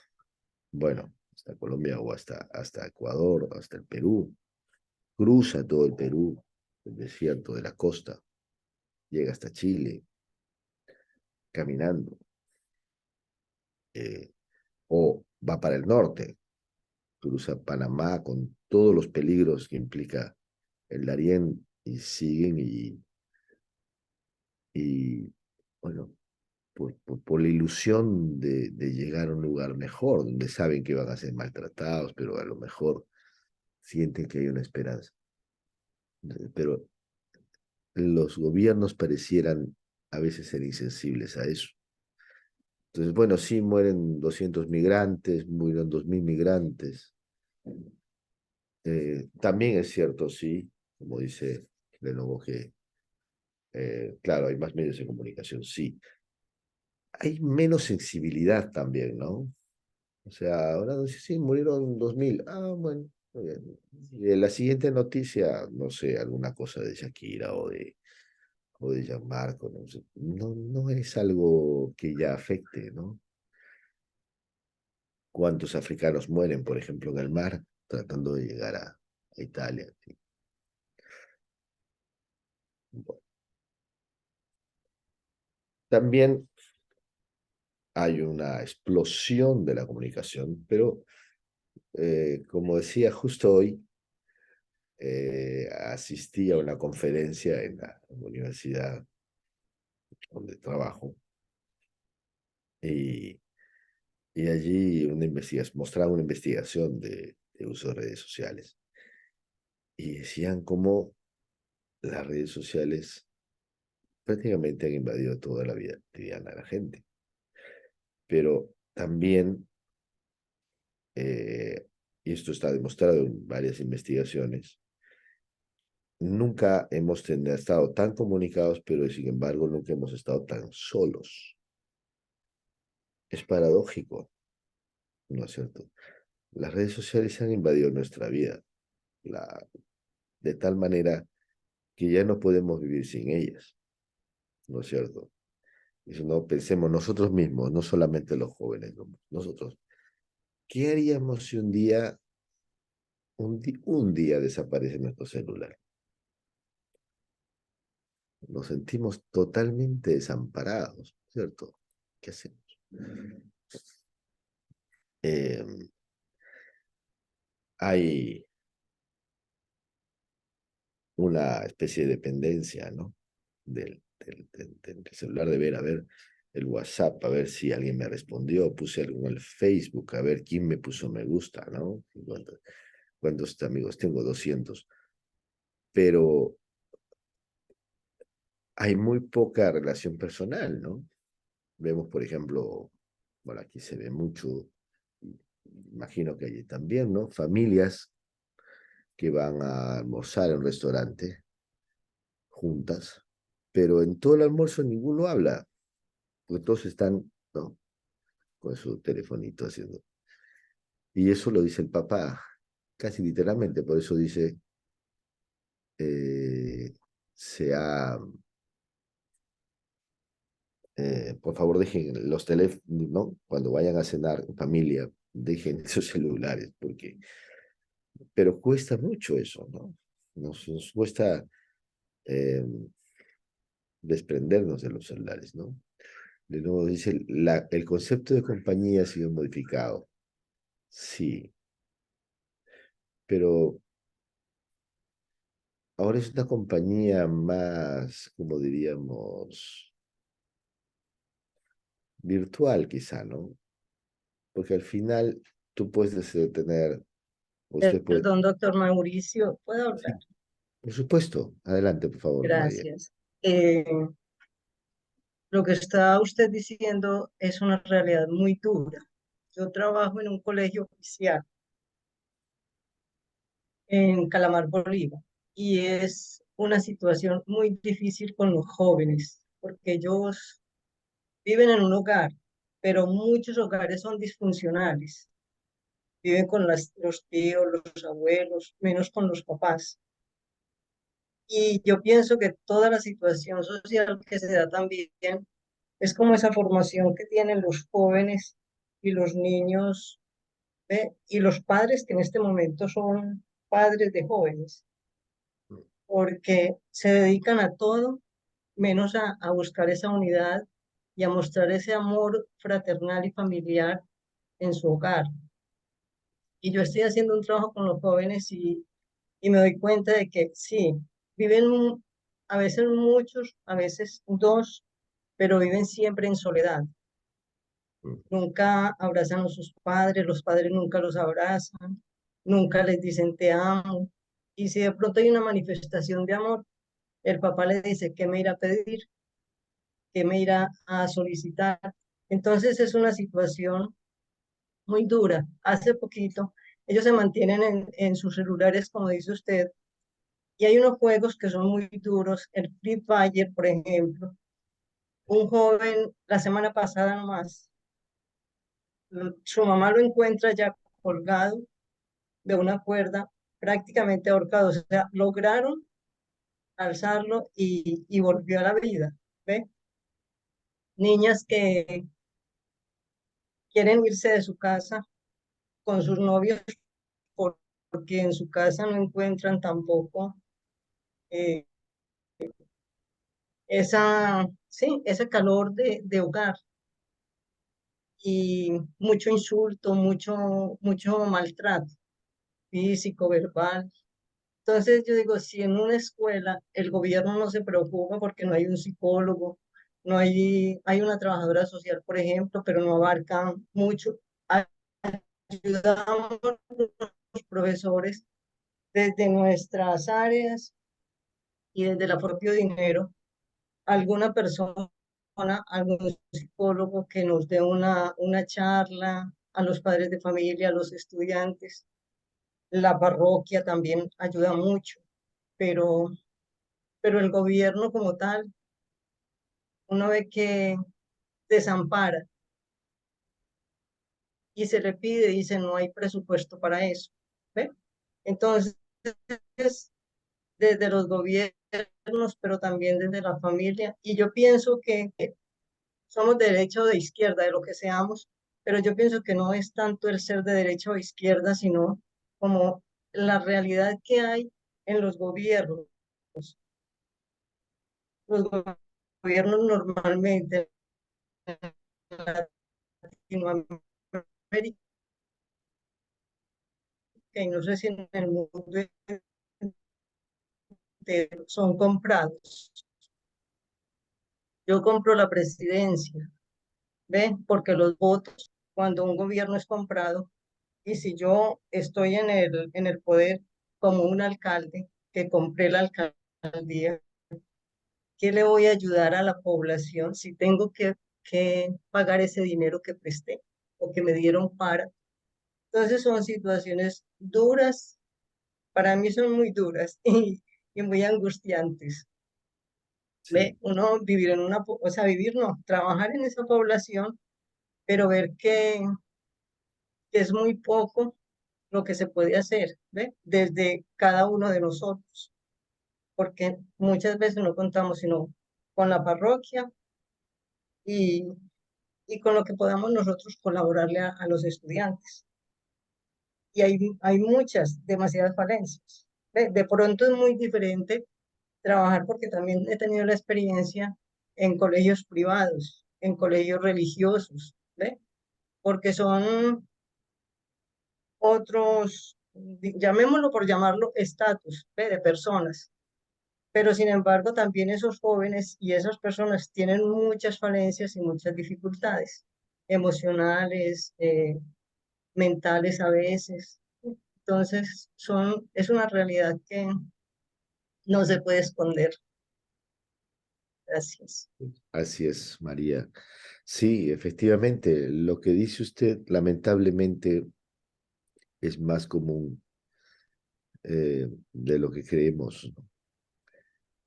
bueno, hasta Colombia o hasta Ecuador, hasta el Perú, cruza todo el Perú, el desierto de la costa, llega hasta Chile, caminando, eh, o va para el norte, cruza Panamá con todos los peligros que implica el Darién y siguen y bueno, por la ilusión de llegar a un lugar mejor, donde saben que van a ser maltratados, pero a lo mejor sienten que hay una esperanza. Pero los gobiernos parecieran a veces ser insensibles a eso. Entonces, bueno, sí, mueren 200 migrantes, mueren 2000 migrantes. También es cierto, sí, como dice de nuevo que, claro, hay más medios de comunicación, sí. Hay menos sensibilidad también, ¿no? O sea, ahora dice, sí, murieron 2000. Ah, bueno, muy bien. Y en la siguiente noticia, no sé, alguna cosa de Shakira o de Gianmarco, no sé. No, no es algo que ya afecte, ¿no? ¿Cuántos africanos mueren, por ejemplo, en el mar tratando de llegar a Italia? Sí. Bueno, también hay una explosión de la comunicación, pero como decía justo hoy, asistí a una conferencia en la universidad donde trabajo y, y allí mostraba una investigación de uso de redes sociales y decían cómo las redes sociales prácticamente han invadido toda la vida cotidiana de la gente, pero también, y esto está demostrado en varias investigaciones, nunca hemos estado tan comunicados, pero sin embargo nunca hemos estado tan solos. Es paradójico, ¿no es cierto? Las redes sociales han invadido nuestra vida. de tal manera que ya no podemos vivir sin ellas, ¿no es cierto? Y si no, pensemos nosotros mismos, no solamente los jóvenes, ¿no? Nosotros, ¿qué haríamos si un día desaparece nuestro celular? Nos sentimos totalmente desamparados, ¿cierto? ¿Qué hacemos? Hay una especie de dependencia, ¿no? Del celular, de ver, a ver, el WhatsApp, a ver si alguien me respondió, puse algo en el Facebook, a ver quién me puso me gusta, ¿no? ¿Cuántos amigos tengo? 200. Pero hay muy poca relación personal, ¿no? Vemos, por ejemplo, bueno, aquí se ve mucho, imagino que allí también, ¿no? Familias que van a almorzar en un restaurante juntas, pero en todo el almuerzo ninguno habla, porque todos están, ¿no? Con su telefonito haciendo. Y eso lo dice el papá, casi literalmente, por eso dice, se ha, por favor dejen los teléfonos, ¿no? Cuando vayan a cenar en familia, dejen esos celulares, porque, pero cuesta mucho eso, ¿no? Nos cuesta eh, desprendernos de los celulares, ¿no? De nuevo dice, el concepto de compañía ha sido modificado. Sí, pero ahora es una compañía más, como diríamos, virtual quizá, ¿no? Porque al final tú puedes tener, usted puede... Perdón, doctor Mauricio, ¿puedo Sí, hablar? por supuesto. Adelante, por favor, María. Gracias. Lo que está usted diciendo es una realidad muy dura. Yo trabajo en un colegio oficial en Calamar, Bolívar, y es una situación muy difícil con los jóvenes, porque ellos viven en un hogar, pero muchos hogares son disfuncionales. Viven con los tíos, los abuelos, menos con los papás. Y yo pienso que toda la situación social que se da también es como esa formación que tienen los jóvenes y los niños, ¿ve? Y los padres que en este momento son padres de jóvenes, porque se dedican a todo menos a buscar esa unidad y a mostrar ese amor fraternal y familiar en su hogar. Y yo estoy haciendo un trabajo con los jóvenes y me doy cuenta de que sí, viven a veces muchos, a veces dos, pero viven siempre en soledad. Nunca abrazan a sus padres, los padres nunca los abrazan, nunca les dicen te amo. Y si de pronto hay una manifestación de amor, el papá le dice, ¿qué me irá a pedir? ¿Qué me irá a solicitar? Entonces es una situación muy dura. Hace poquito, ellos se mantienen en sus celulares, como dice usted, y hay unos juegos que son muy duros. El Free Fire, por ejemplo. Un joven, la semana pasada nomás, su mamá lo encuentra ya colgado de una cuerda, prácticamente ahorcado. O sea, lograron alzarlo y volvió a la vida. ¿Ve? Niñas que quieren irse de su casa con sus novios porque en su casa no encuentran tampoco eh, sí, ese calor de hogar y mucho insulto, mucho maltrato físico, verbal. Entonces yo digo, si en una escuela el gobierno no se preocupa porque no hay un psicólogo, hay una trabajadora social, por ejemplo, pero no abarcan mucho, ayudamos los profesores desde nuestras áreas y desde el propio dinero, alguna persona, algún psicólogo que nos dé una charla a los padres de familia, a los estudiantes. La parroquia también ayuda mucho, pero, pero el gobierno como tal, uno ve que desampara y se le pide, dice, no hay presupuesto para eso. ¿Ve? Entonces, desde los gobiernos, pero también desde la familia. Y yo pienso que somos de derecha o de izquierda, de lo que seamos, pero yo pienso que no es tanto el ser de derecha o izquierda, sino como la realidad que hay en los gobiernos. Los gobiernos normalmente en Latinoamérica, y no sé si en el mundo entero, son comprados. Yo compro la presidencia, ¿ve? Porque los votos, cuando un gobierno es comprado, y si yo estoy en el poder como un alcalde que compré la alcaldía, ¿qué le voy a ayudar a la población si tengo que pagar ese dinero que presté o que me dieron para? Entonces son situaciones duras, para mí son muy duras y muy angustiantes. Sí, ¿Ve? Uno vivir en una, o sea, vivir no, trabajar en esa población, pero ver que es muy poco lo que se puede hacer, ¿ve? Desde cada uno de nosotros, porque muchas veces no contamos sino con la parroquia y, y con lo que podamos nosotros colaborarle a los estudiantes. Y hay muchas, demasiadas falencias. ¿Ve? De pronto es muy diferente trabajar porque también he tenido la experiencia en colegios privados, en colegios religiosos, ¿ve? Porque son otros, llamémoslo por llamarlo, estatus, ¿ve? De personas. Pero sin embargo, también esos jóvenes y esas personas tienen muchas falencias y muchas dificultades emocionales, mentales a veces. Entonces, es una realidad que no se puede esconder. Gracias. así es, María. Sí, efectivamente, lo que dice usted lamentablemente es más común de lo que creemos, ¿no?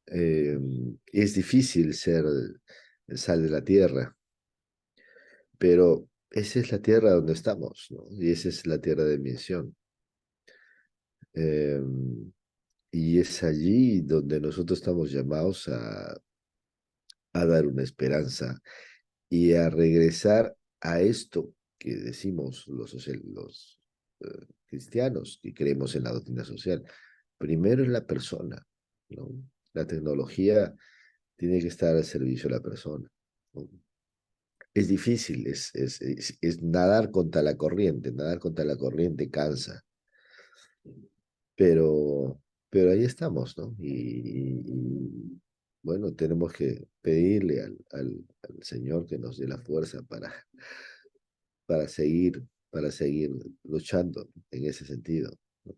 Es difícil ser sal de la tierra, pero esa es la tierra donde estamos, ¿no? Y esa es la tierra de misión. Eh, y es allí donde nosotros estamos llamados a dar una esperanza y a regresar a esto que decimos los cristianos que creemos en la doctrina social. Primero es la persona, ¿no? La tecnología tiene que estar al servicio de la persona, ¿no? Es difícil, es nadar contra la corriente cansa, pero, pero ahí estamos, ¿no? Y, bueno, tenemos que pedirle al Señor que nos dé la fuerza para seguir, para seguir luchando en ese sentido, ¿no?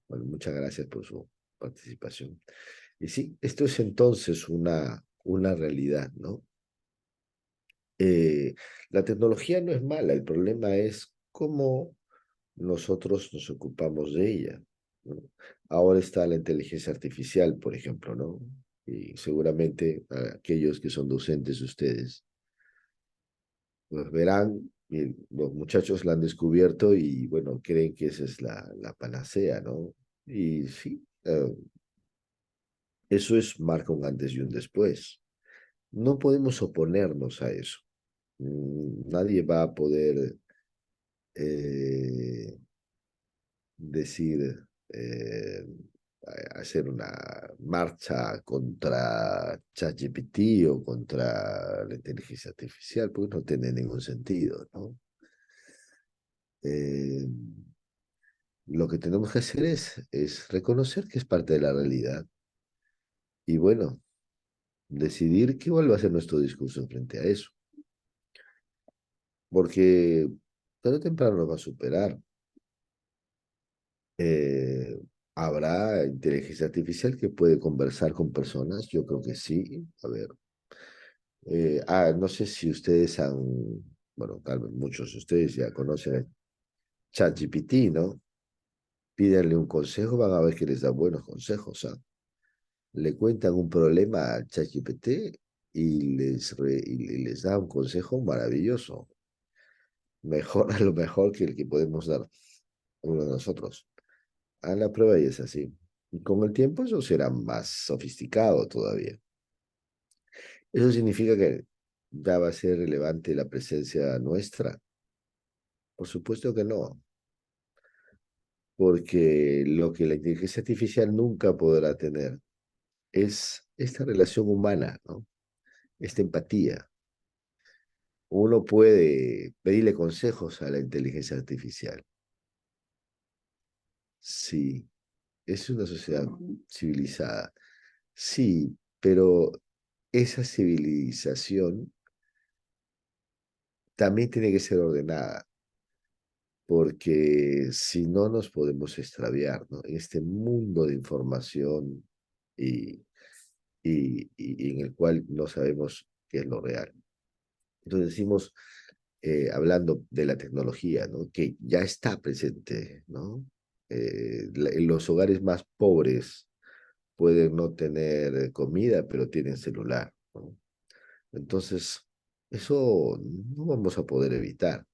Bueno, muchas gracias por su participación. Y sí, esto es entonces una realidad, ¿no? Eh, la tecnología no es mala, el problema es cómo nosotros nos ocupamos de ella, ¿no? Ahora está la inteligencia artificial, por ejemplo, ¿no? Y seguramente aquellos que son docentes de ustedes, pues verán, y los muchachos la han descubierto y bueno, creen que esa es la panacea, ¿no? Y sí, eso es, marca un antes y un después. No podemos oponernos a eso. Nadie va a poder eh, decir, hacer una marcha contra ChatGPT o contra la inteligencia artificial, porque no tiene ningún sentido, ¿no? Eh, lo que tenemos que hacer es reconocer que es parte de la realidad y bueno, decidir cuál va a ser nuestro discurso frente a eso, porque tarde o temprano nos va a superar. Eh, ¿Habrá inteligencia artificial que puede conversar con personas? Yo creo que sí. A ver. No sé si ustedes han, bueno, tal vez muchos de ustedes ya conocen ChatGPT, ¿no? Pídanle un consejo, van a ver que les da buenos consejos, ¿ah? Le cuentan un problema a ChatGPT y les da un consejo maravilloso. Mejor, a lo mejor que el que podemos dar uno de nosotros. A la prueba y es así. Y con el tiempo eso será más sofisticado todavía. ¿Eso significa que ya va a ser relevante la presencia nuestra? Por supuesto que no, porque lo que la inteligencia artificial nunca podrá tener es esta relación humana, ¿no? Esta empatía. Uno puede pedirle consejos a la inteligencia artificial. Sí, es una sociedad civilizada. Sí, pero esa civilización también tiene que ser ordenada, porque si no nos podemos extraviar, ¿no? En este mundo de información y, y en el cual no sabemos qué es lo real. Entonces decimos, hablando de la tecnología, ¿no? Que ya está presente, ¿no? En los hogares más pobres pueden no tener comida, pero tienen celular, ¿no? Entonces, eso no vamos a poder evitar.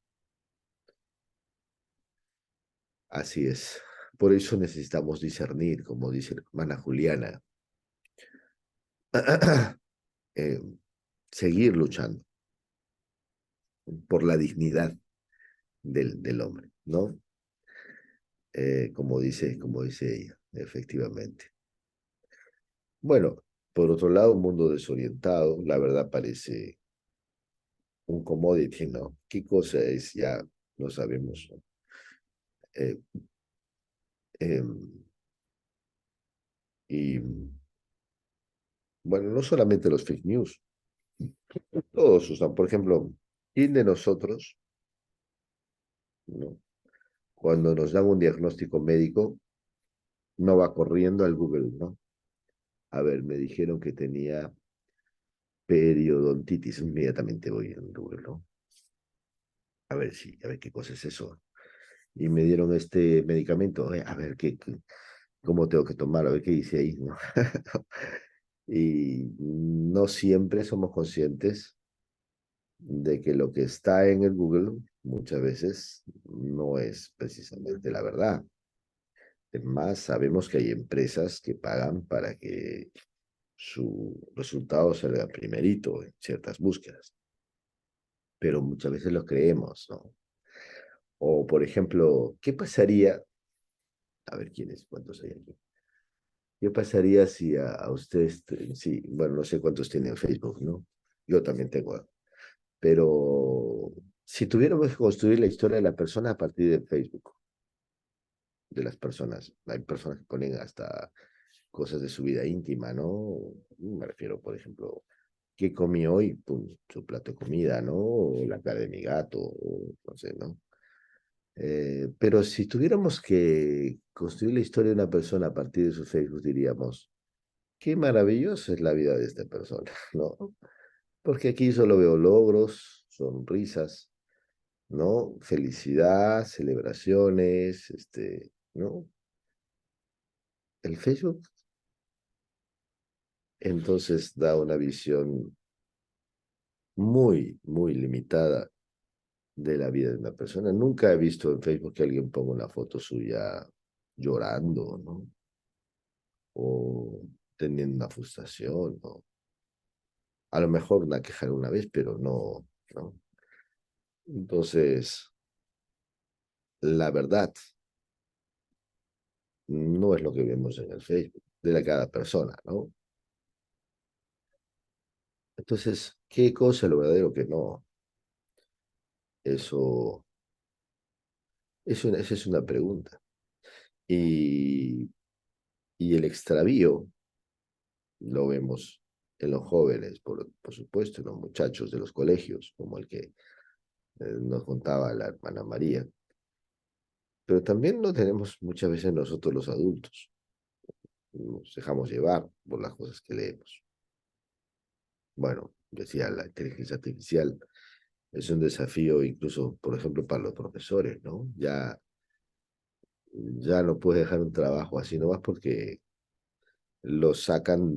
Así es. Por eso necesitamos discernir, como dice la hermana Juliana, eh, seguir luchando por la dignidad del hombre, ¿no? Como dice ella, efectivamente. Bueno, por otro lado, un mundo desorientado, la verdad parece un commodity, ¿no? ¿Qué cosa es? Ya no sabemos, ¿no? Eh, em, y bueno, no solamente los fake news, todos usan, por ejemplo, ¿quién de nosotros, ¿no? Cuando nos dan un diagnóstico médico, no va corriendo al Google, ¿no? A ver, me dijeron que tenía periodontitis, inmediatamente voy en Google, ¿no? A ver si, a ver qué cosa es eso. Y me dieron este medicamento, a ver cómo tengo que tomar, a ver qué dice ahí, ¿no? Y no siempre somos conscientes de que lo que está en el Google muchas veces no es precisamente la verdad. Además, sabemos que hay empresas que pagan para que su resultado salga primerito en ciertas búsquedas, pero muchas veces lo creemos, ¿no? O, por ejemplo, ¿qué pasaría? A ver, ¿cuántos hay aquí? ¿Qué pasaría si a ustedes, sí, bueno, no sé cuántos tienen Facebook, ¿no? Yo también tengo, pero si tuviéramos que construir la historia de la persona a partir de Facebook, de las personas, hay personas que ponen hasta cosas de su vida íntima, ¿no? Me refiero, por ejemplo, ¿qué comí hoy? Pum, su plato de comida, ¿no? O la cara de mi gato, o no sé, ¿no? Pero si tuviéramos que construir la historia de una persona a partir de su Facebook, diríamos, qué maravillosa es la vida de esta persona, ¿no? Porque aquí solo veo logros, sonrisas, ¿no? Felicidad, celebraciones, ¿no? El Facebook entonces da una visión muy, muy limitada de la vida de una persona. Nunca he visto en Facebook que alguien ponga una foto suya llorando, ¿no? O teniendo una frustración, ¿no? A lo mejor una queja una vez, pero no, ¿no? Entonces, la verdad no es lo que vemos en el Facebook de cada persona, ¿no? Entonces, ¿qué cosa es lo verdadero que no? Eso, esa es una pregunta. Y, y el extravío lo vemos en los jóvenes, por supuesto, en los muchachos de los colegios, como el que nos contaba la hermana María. Pero también lo tenemos muchas veces nosotros los adultos. Nos dejamos llevar por las cosas que leemos. Bueno, decía la inteligencia artificial, es un desafío incluso, por ejemplo, para los profesores, ¿no? Ya no puedes dejar un trabajo así nomás porque lo sacan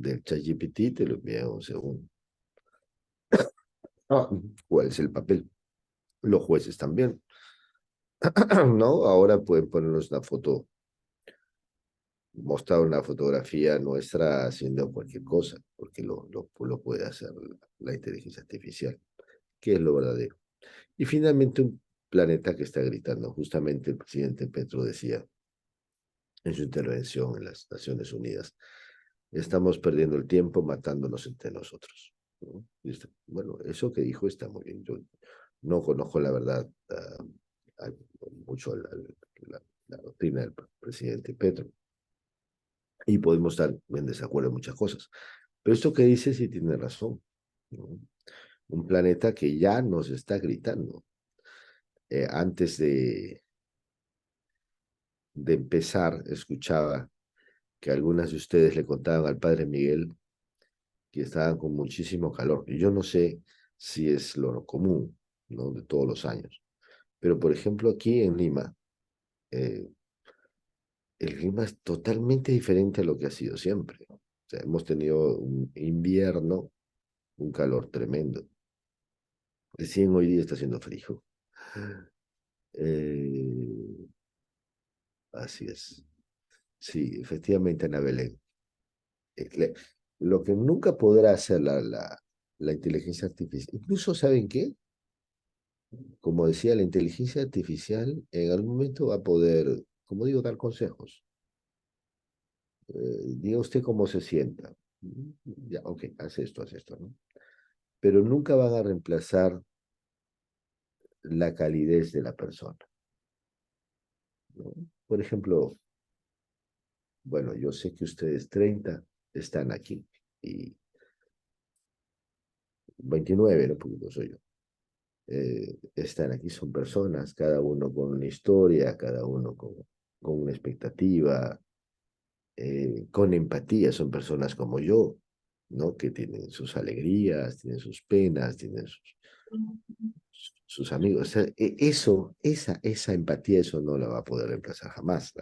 del ChatGPT y te lo envían en un segundo. Ah, ¿cuál es el papel? Los jueces también, ¿no? Ahora pueden ponernos una foto mostrar una fotografía nuestra haciendo cualquier cosa, porque lo puede hacer la inteligencia artificial, que es lo verdadero. Y finalmente un planeta que está gritando. Justamente el presidente Petro decía en su intervención en las Naciones Unidas, estamos perdiendo el tiempo matándonos entre nosotros, ¿no? Bueno, eso que dijo está muy bien. Yo no conozco la verdad mucho la doctrina del presidente Petro y podemos estar en desacuerdo en muchas cosas. Pero esto que dice sí tiene razón, ¿no? Un planeta que ya nos está gritando. Antes de empezar, escuchaba que algunas de ustedes le contaban al padre Miguel que estaban con muchísimo calor. Y yo no sé si es lo común, ¿no? De todos los años. Pero, por ejemplo, aquí en Lima, eh, el clima es totalmente diferente a lo que ha sido siempre. O sea, hemos tenido un invierno, un calor tremendo. Recién hoy día está haciendo frío. Eh, así es. Sí, efectivamente, Ana Belén. Lo que nunca podrá hacer la inteligencia artificial, incluso, ¿saben qué? Como decía, la inteligencia artificial en algún momento va a poder, como digo, dar consejos. Diga usted cómo se sienta. Ya, ok, haz esto, ¿no? Pero nunca van a reemplazar la calidez de la persona, ¿no? Por ejemplo, bueno, yo sé que ustedes 30 están aquí y 29, ¿no? Porque no soy yo. Están aquí, son personas, cada uno con una historia, cada uno con una expectativa, con empatía, son personas como yo, ¿no? Que tienen sus alegrías, tienen sus penas, tienen sus amigos. O sea, esa empatía, eso no la va a poder reemplazar jamás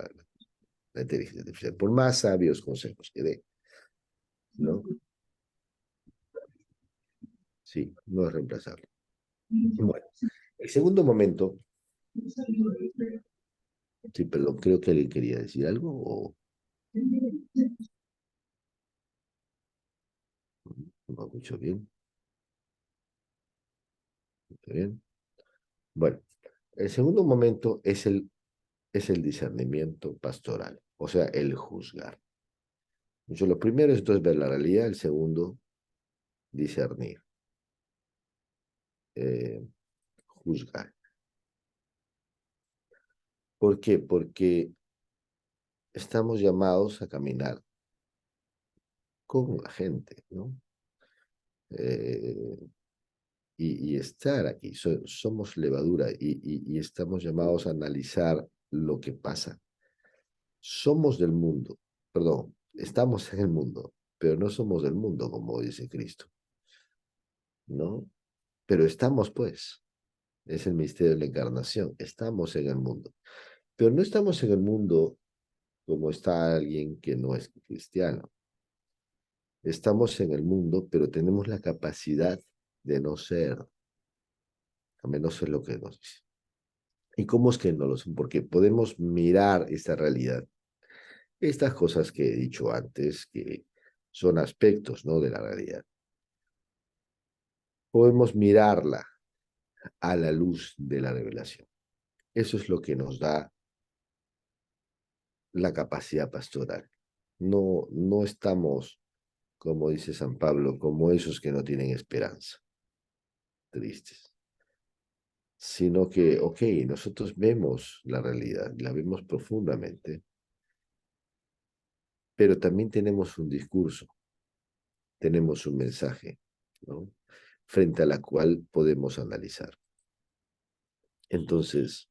la inteligencia artificial, por más sabios consejos que dé, ¿no? Sí, no es reemplazable. Bueno, el segundo momento, sí, perdón, creo que alguien quería decir algo o no me escucho bien. ¿Está bien? Bueno, el segundo momento es el discernimiento pastoral, o sea, el juzgar. Entonces, lo primero es entonces ver la realidad, el segundo, discernir, eh, juzgar. ¿Por qué? Porque estamos llamados a caminar con la gente, ¿no? Eh, y estar aquí, somos levadura y estamos llamados a analizar lo que pasa. Somos del mundo, perdón, estamos en el mundo, pero no somos del mundo, como dice Cristo, ¿no? Pero estamos, pues, es el misterio de la encarnación, estamos en el mundo, pero no estamos en el mundo como está alguien que no es cristiano. Estamos en el mundo, pero tenemos la capacidad de no ser, a menos es lo que nos dice. ¿Y cómo es que no lo son? Porque podemos mirar esta realidad, estas cosas que he dicho antes, que son aspectos, ¿no?, de la realidad. Podemos mirarla a la luz de la revelación. Eso es lo que nos da la capacidad pastoral. No estamos, como dice San Pablo, como esos que no tienen esperanza, tristes, sino que, ok, nosotros vemos la realidad, la vemos profundamente, pero también tenemos un discurso, tenemos un mensaje, ¿no?, frente a la cual podemos analizar. Entonces,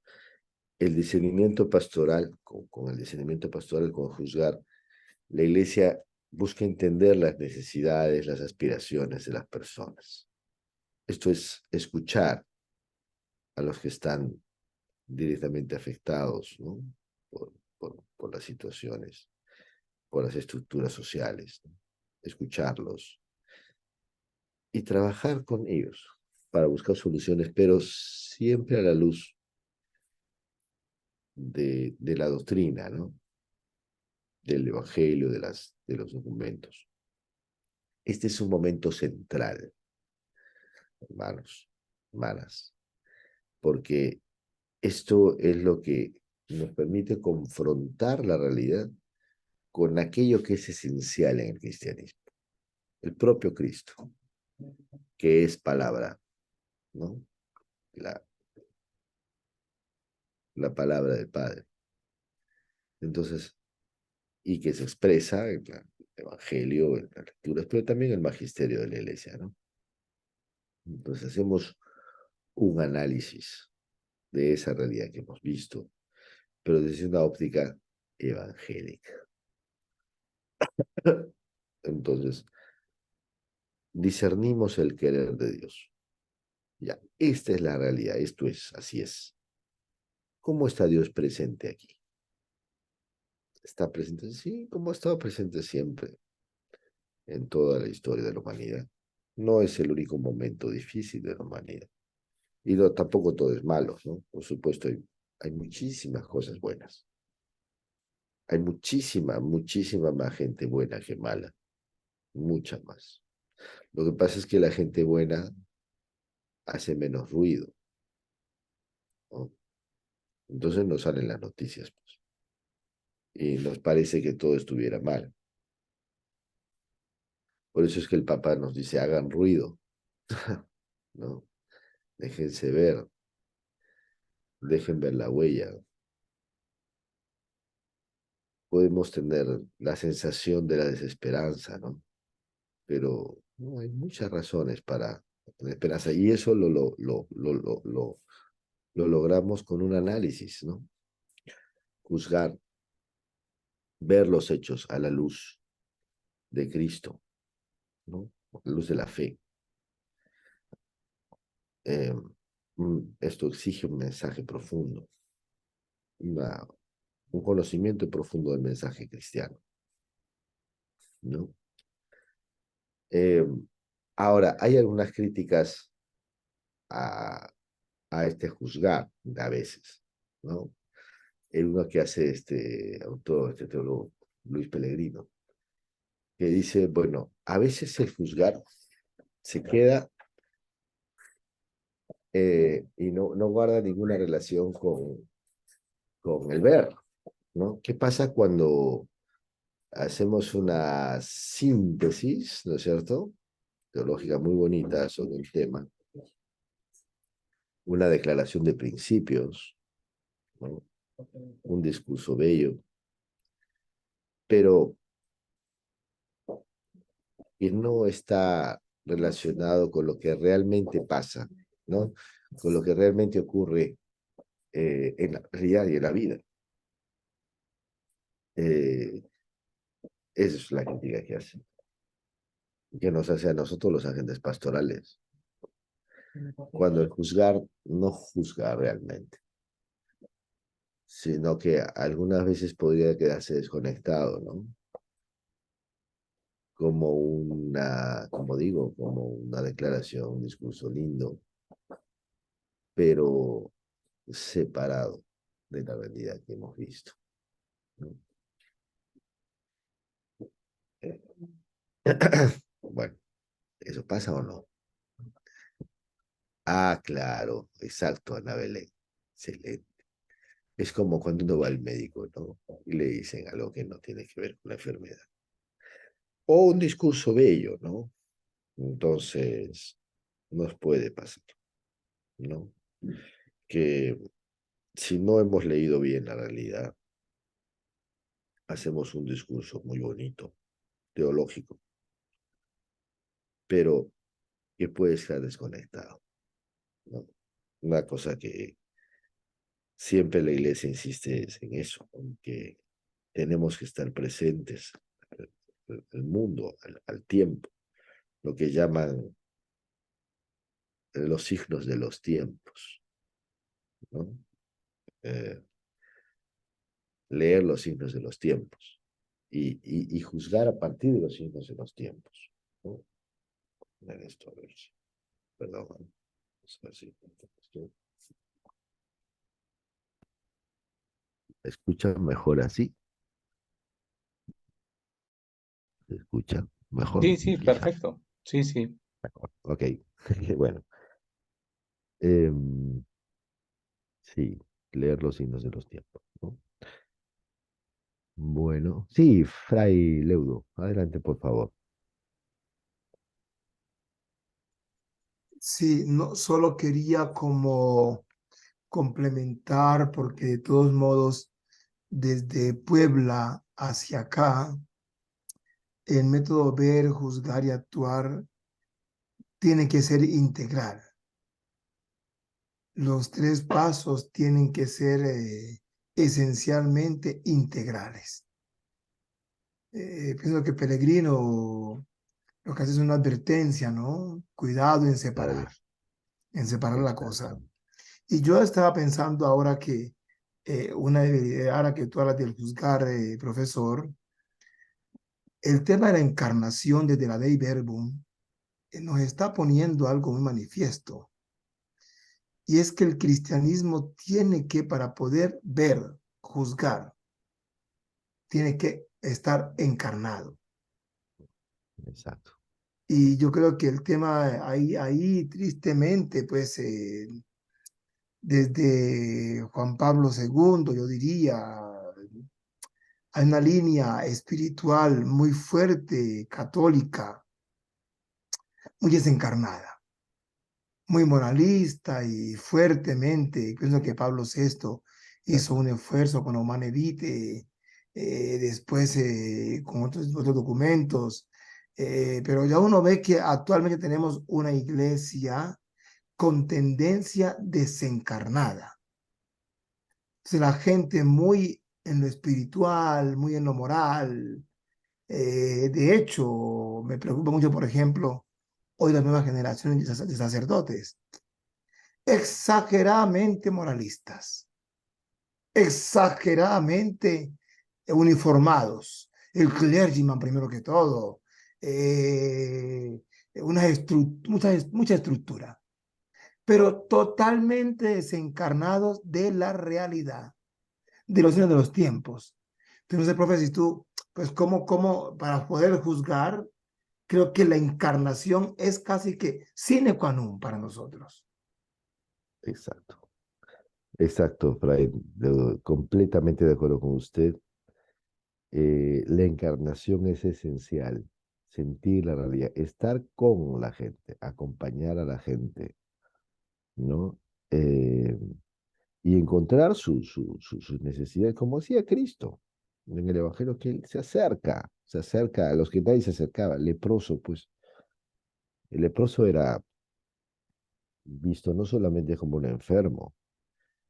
el discernimiento pastoral, con el discernimiento pastoral, con juzgar, la Iglesia busca entender las necesidades, las aspiraciones de las personas. Esto es escuchar a los que están directamente afectados, ¿no?, por las situaciones, por las estructuras sociales, ¿no? Escucharlos y trabajar con ellos para buscar soluciones, pero siempre a la luz de la doctrina, ¿no?, del Evangelio, de los documentos. Este es un momento central, hermanos, hermanas, porque esto es lo que nos permite confrontar la realidad con aquello que es esencial en el cristianismo, el propio Cristo, que es palabra, ¿no? La, la palabra del Padre. Entonces, y que se expresa en el Evangelio, en las lecturas, pero también en el magisterio de la Iglesia, ¿no? Entonces hacemos un análisis de esa realidad que hemos visto, pero desde una óptica evangélica. Entonces, discernimos el querer de Dios. Ya, esta es la realidad, esto es, así es. ¿Cómo está Dios presente aquí? ¿Está presente? Sí, como ha estado presente siempre en toda la historia de la humanidad. No es el único momento difícil de la humanidad. Y no, tampoco todo es malo, ¿no? Por supuesto, hay muchísimas cosas buenas. Hay muchísima más gente buena que mala. Mucha más. Lo que pasa es que la gente buena hace menos ruido, ¿no? Entonces no salen las noticias, pues. Y nos parece que todo estuviera mal. Por eso es que el Papa nos dice, hagan ruido, ¿no? Déjense ver, dejen ver la huella. Podemos tener la sensación de la desesperanza, ¿no? Pero no, hay muchas razones para tener esperanza. Y eso lo logramos con un análisis, ¿no? Juzgar, ver los hechos a la luz de Cristo, ¿no? A la luz de la fe. Esto exige un mensaje profundo, un conocimiento profundo del mensaje cristiano, ¿no? Ahora, hay algunas críticas a este juzgar a veces, ¿no? El uno que hace este autor, este teólogo, Luis Pellegrino, que dice, bueno, a veces el juzgar se queda y no guarda ninguna relación con el ver, ¿no? ¿Qué pasa cuando hacemos una síntesis, ¿no es cierto? Teológica muy bonita sobre el tema, una declaración de principios, ¿no? Un discurso bello, pero que no está relacionado con lo que realmente pasa, ¿no? Con lo que realmente ocurre en la realidad y en la vida. Esa es la crítica que hace, que nos hace a nosotros los agentes pastorales, cuando el juzgar no juzga realmente, sino que algunas veces podría quedarse desconectado, ¿no? Como digo, como una declaración, un discurso lindo, pero separado de la realidad que hemos visto, ¿no? Bueno, ¿eso pasa o no? Ah, claro, exacto, Ana Belén. Excelente. Es como cuando uno va al médico, ¿no? Y le dicen algo que no tiene que ver con la enfermedad. O un discurso bello, ¿no? Entonces, nos puede pasar, ¿no? Que si no hemos leído bien la realidad, hacemos un discurso muy bonito, teológico, pero que puede estar desconectado, ¿no? Una cosa que siempre la iglesia insiste es en eso, en que tenemos que estar presentes al mundo, al tiempo, lo que llaman los signos de los tiempos, ¿no? Eh, leer los signos de los tiempos y juzgar a partir de los signos de los tiempos, ¿no? Ver esto, a ver si, perdón, vamos a ver si escuchan mejor así. ¿Se escucha? Mejor, Sí, sí, quizá. perfecto. Sí, sí. Mejor. Ok. Bueno. em, sí, leer los signos de los tiempos, ¿no? Bueno, sí, Fray Leudo, adelante, por favor. Sí, no, solo quería como complementar, porque de todos modos, desde Puebla hacia acá, el método ver, juzgar y actuar tiene que ser integral. Los tres pasos tienen que ser esencialmente integrales. Pienso que Pellegrino lo que hace es una advertencia, ¿no? Cuidado Claro, en separar la cosa. exacto. Y yo estaba pensando ahora que una debilidad, ahora que tú hablas del juzgar, profesor, el tema de la encarnación desde la Dei Verbum nos está poniendo algo muy manifiesto. Y es que el cristianismo tiene que, para poder ver, juzgar, tiene que estar encarnado. Exacto. Y yo creo que el tema ahí tristemente, pues desde Juan Pablo II, yo diría, hay una línea espiritual muy fuerte, católica, muy desencarnada, muy moralista y fuertemente. Pienso que Pablo VI hizo Exacto. un esfuerzo con Humane Vitae, después con otros documentos, pero ya uno ve que actualmente tenemos una iglesia con tendencia desencarnada. Entonces la gente muy en lo espiritual, muy en lo moral. De hecho, me preocupa mucho, por ejemplo, hoy las nuevas generaciones de sacerdotes, exageradamente moralistas, exageradamente uniformados. El clergyman, primero que todo, eh, mucha estructura, pero totalmente desencarnados de la realidad, de los signos de los tiempos. Entonces, no sé, profe, si tú, pues, para poder juzgar, creo que la encarnación es casi que sine qua non para nosotros. Exacto. Exacto, Fray. Completamente de acuerdo con usted. La encarnación es esencial. Sentir la realidad, estar con la gente, acompañar a la gente, ¿no? Eh, y encontrar sus necesidades, como hacía Cristo en el Evangelio, que él se acerca a los que nadie se acercaba. Leproso, pues, el leproso era visto no solamente como un enfermo,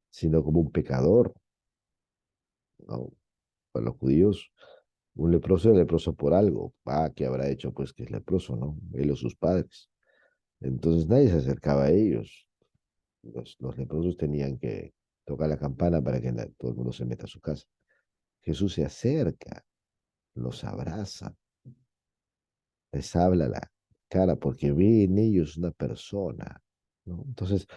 sino como un pecador, ¿no? Para los judíos, un leproso era leproso por algo. Ah, ¿qué habrá hecho? Pues que es leproso, ¿no? Él o sus padres. Entonces nadie se acercaba a ellos. Los leprosos tenían que tocar la campana para que todo el mundo se meta a su casa. Jesús se acerca, los abraza, les habla la cara porque ve en ellos una persona, ¿no? Entonces,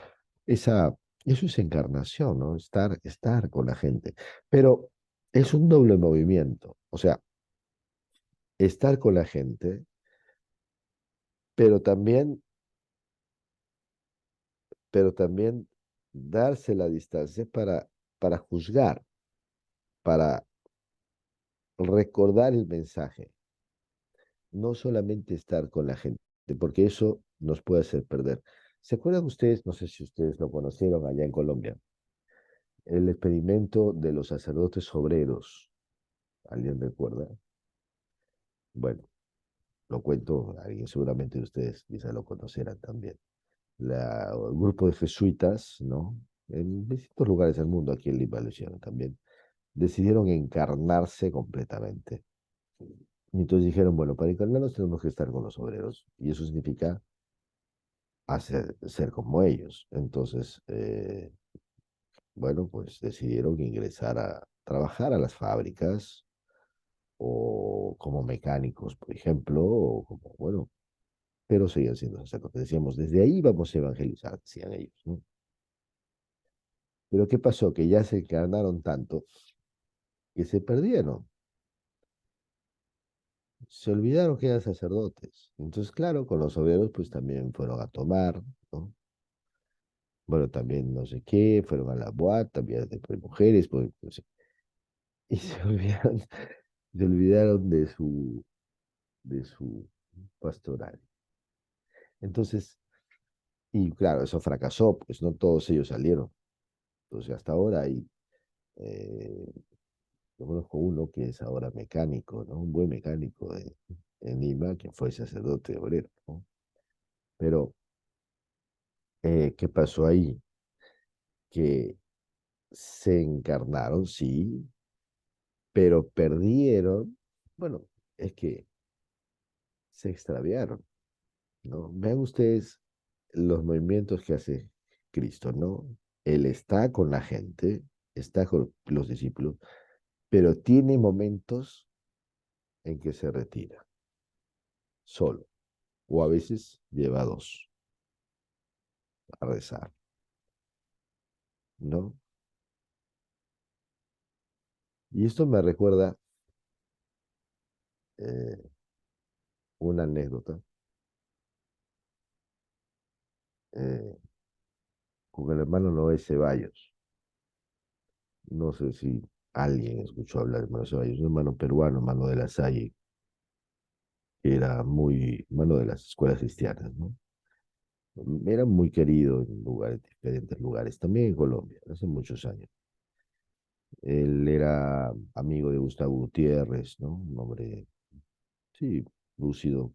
esa, eso es encarnación, ¿no? Estar con la gente. Pero es un doble movimiento, o sea, estar con la gente, pero también, pero también darse la distancia para juzgar, para recordar el mensaje, no solamente estar con la gente, porque eso nos puede hacer perder. ¿Se acuerdan ustedes, no sé si ustedes lo conocieron allá en Colombia, el experimento de los sacerdotes obreros? ¿Alguien recuerda? Bueno, lo cuento, alguien seguramente de ustedes quizá lo conocerán también. El grupo de jesuitas, ¿no? En distintos lugares del mundo, aquí en Lima lo hicieron también, decidieron encarnarse completamente. Y entonces dijeron, bueno, para encarnarnos tenemos que estar con los obreros, y eso significa ser como ellos. Entonces, bueno, pues decidieron ingresar a trabajar a las fábricas o como mecánicos, por ejemplo, o como, bueno, pero seguían siendo sacerdotes. Decíamos, desde ahí vamos a evangelizar, decían ellos, ¿no? Pero ¿qué pasó? Que ya se encarnaron tanto que se perdieron. se olvidaron que eran sacerdotes. Entonces, claro, con los obreros pues también fueron a tomar, ¿no? Bueno, también no sé qué, fueron a la boate, también después mujeres, pues, no sé. Y se olvidaron de su pastoral. Entonces, y claro, eso fracasó, pues no todos ellos salieron. Entonces, hasta ahora hay, eh, yo conozco uno que es ahora mecánico, ¿no? Un buen mecánico en Lima, que fue sacerdote obrero, ¿no? Pero, ¿qué pasó ahí? Que se encarnaron, sí, pero perdieron, bueno, es que se extraviaron, ¿no? Vean ustedes los movimientos que hace Cristo, ¿no? Él está con la gente, está con los discípulos, pero tiene momentos en que se retira, solo, o a veces lleva dos a rezar, ¿no? Y esto me recuerda eh, una anécdota eh, con el hermano Noé Ceballos. No sé si alguien escuchó hablar de hermano Ceballos, un hermano peruano, hermano de la Salle, que era muy, hermano de las escuelas cristianas, ¿no? Era muy querido en lugares, diferentes lugares, también en Colombia, hace muchos años. Él era amigo de Gustavo Gutiérrez, ¿no? Un hombre, sí, lúcido.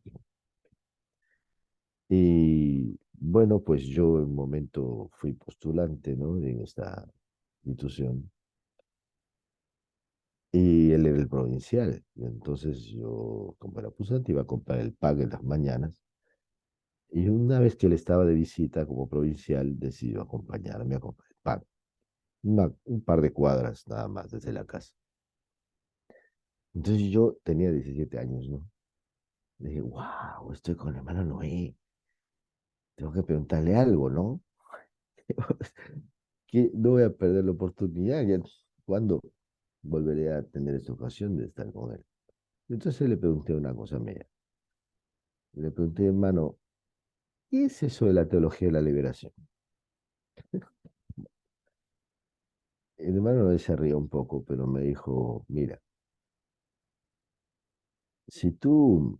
Y bueno, pues yo en un momento fui postulante, ¿no? En esta institución. Y él era el provincial. Y entonces yo, como era postulante, iba a comprar el PAG en las mañanas. Y una vez que él estaba de visita como provincial, decidió acompañarme a comprar el PAG. Un par de cuadras nada más desde la casa. Entonces yo tenía 17 años, ¿no? Dije, wow, estoy con el hermano Noé. Tengo que preguntarle algo, ¿no? Que no voy a perder la oportunidad. Ya, ¿cuándo volveré a tener esta ocasión de estar con él? Entonces le pregunté una cosa mía. Le pregunté, hermano, ¿qué es eso de la teología de la liberación? El hermano Noé se rió un poco, pero me dijo, mira, si tú,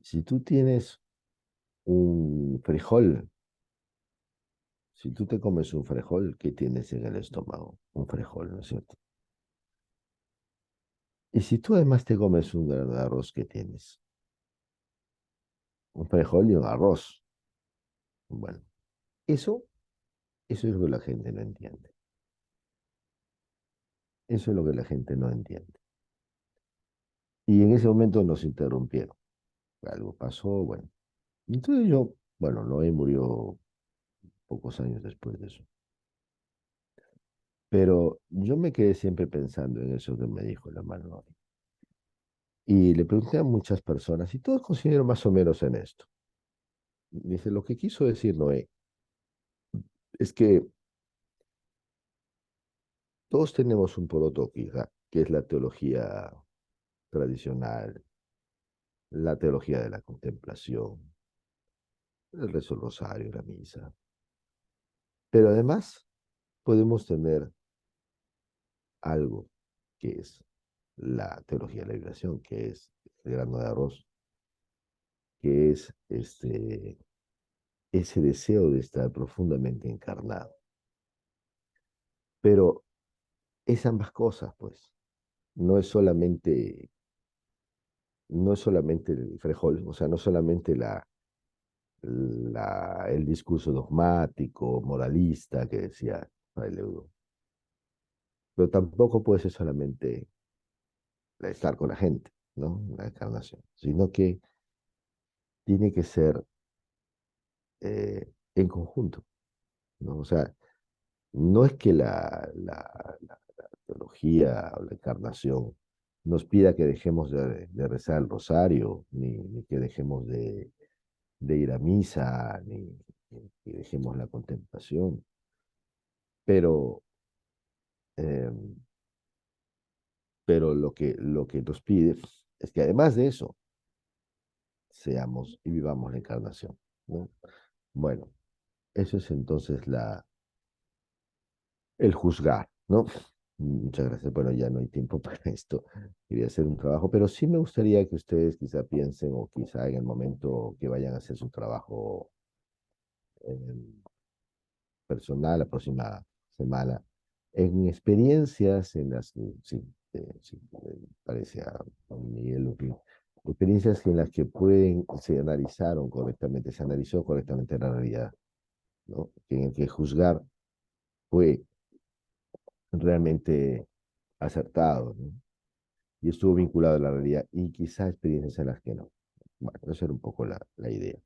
si tú tienes un frijol, si tú te comes un frijol, ¿qué tienes en el estómago? Un frijol, ¿no es cierto? Y si tú además te comes un grano de arroz, ¿qué tienes? Un frijol y un arroz. Bueno, eso, eso es lo que la gente no entiende. Eso es lo que la gente no entiende. Y en ese momento nos interrumpieron. Algo pasó, bueno. Entonces yo, bueno, Noé murió pocos años después de eso. Pero yo me quedé siempre pensando en eso que me dijo el hermano Noé. Y le pregunté a muchas personas y todos coincidieron más o menos en esto. Dice, lo que quiso decir Noé es que todos tenemos un poroto, que es la teología tradicional, la teología de la contemplación, el rezo del rosario, la misa. Pero además podemos tener algo que es la teología de la liberación, que es el grano de arroz, que es ese deseo de estar profundamente encarnado. Pero es ambas cosas, pues. No es solamente, no es solamente el frijol, o sea, no solamente el discurso dogmático, moralista que decía Fray Leudo, pero tampoco puede ser solamente estar con la gente, ¿no? La encarnación, sino que tiene que ser en conjunto, ¿no? O sea, no es que la teología o la encarnación nos pida que dejemos de rezar el rosario, ni que dejemos de ir a misa, ni que dejemos la contemplación, pero, eh, pero lo que nos pide es que además de eso, seamos y vivamos la encarnación, ¿no? Bueno, eso es entonces el juzgar, ¿no? Muchas gracias. Bueno, ya no hay tiempo para esto. Quería hacer un trabajo, pero sí me gustaría que ustedes quizá piensen o quizá en el momento que vayan a hacer su trabajo personal la próxima semana, en experiencias en las que, sí, sí, parece a Miguel, experiencias en las que se analizaron correctamente, se analizó correctamente la realidad, ¿no? En el que juzgar fue realmente acertado, ¿no? Y estuvo vinculado a la realidad, y quizá experiencias en las que no. Bueno, esa era un poco la idea.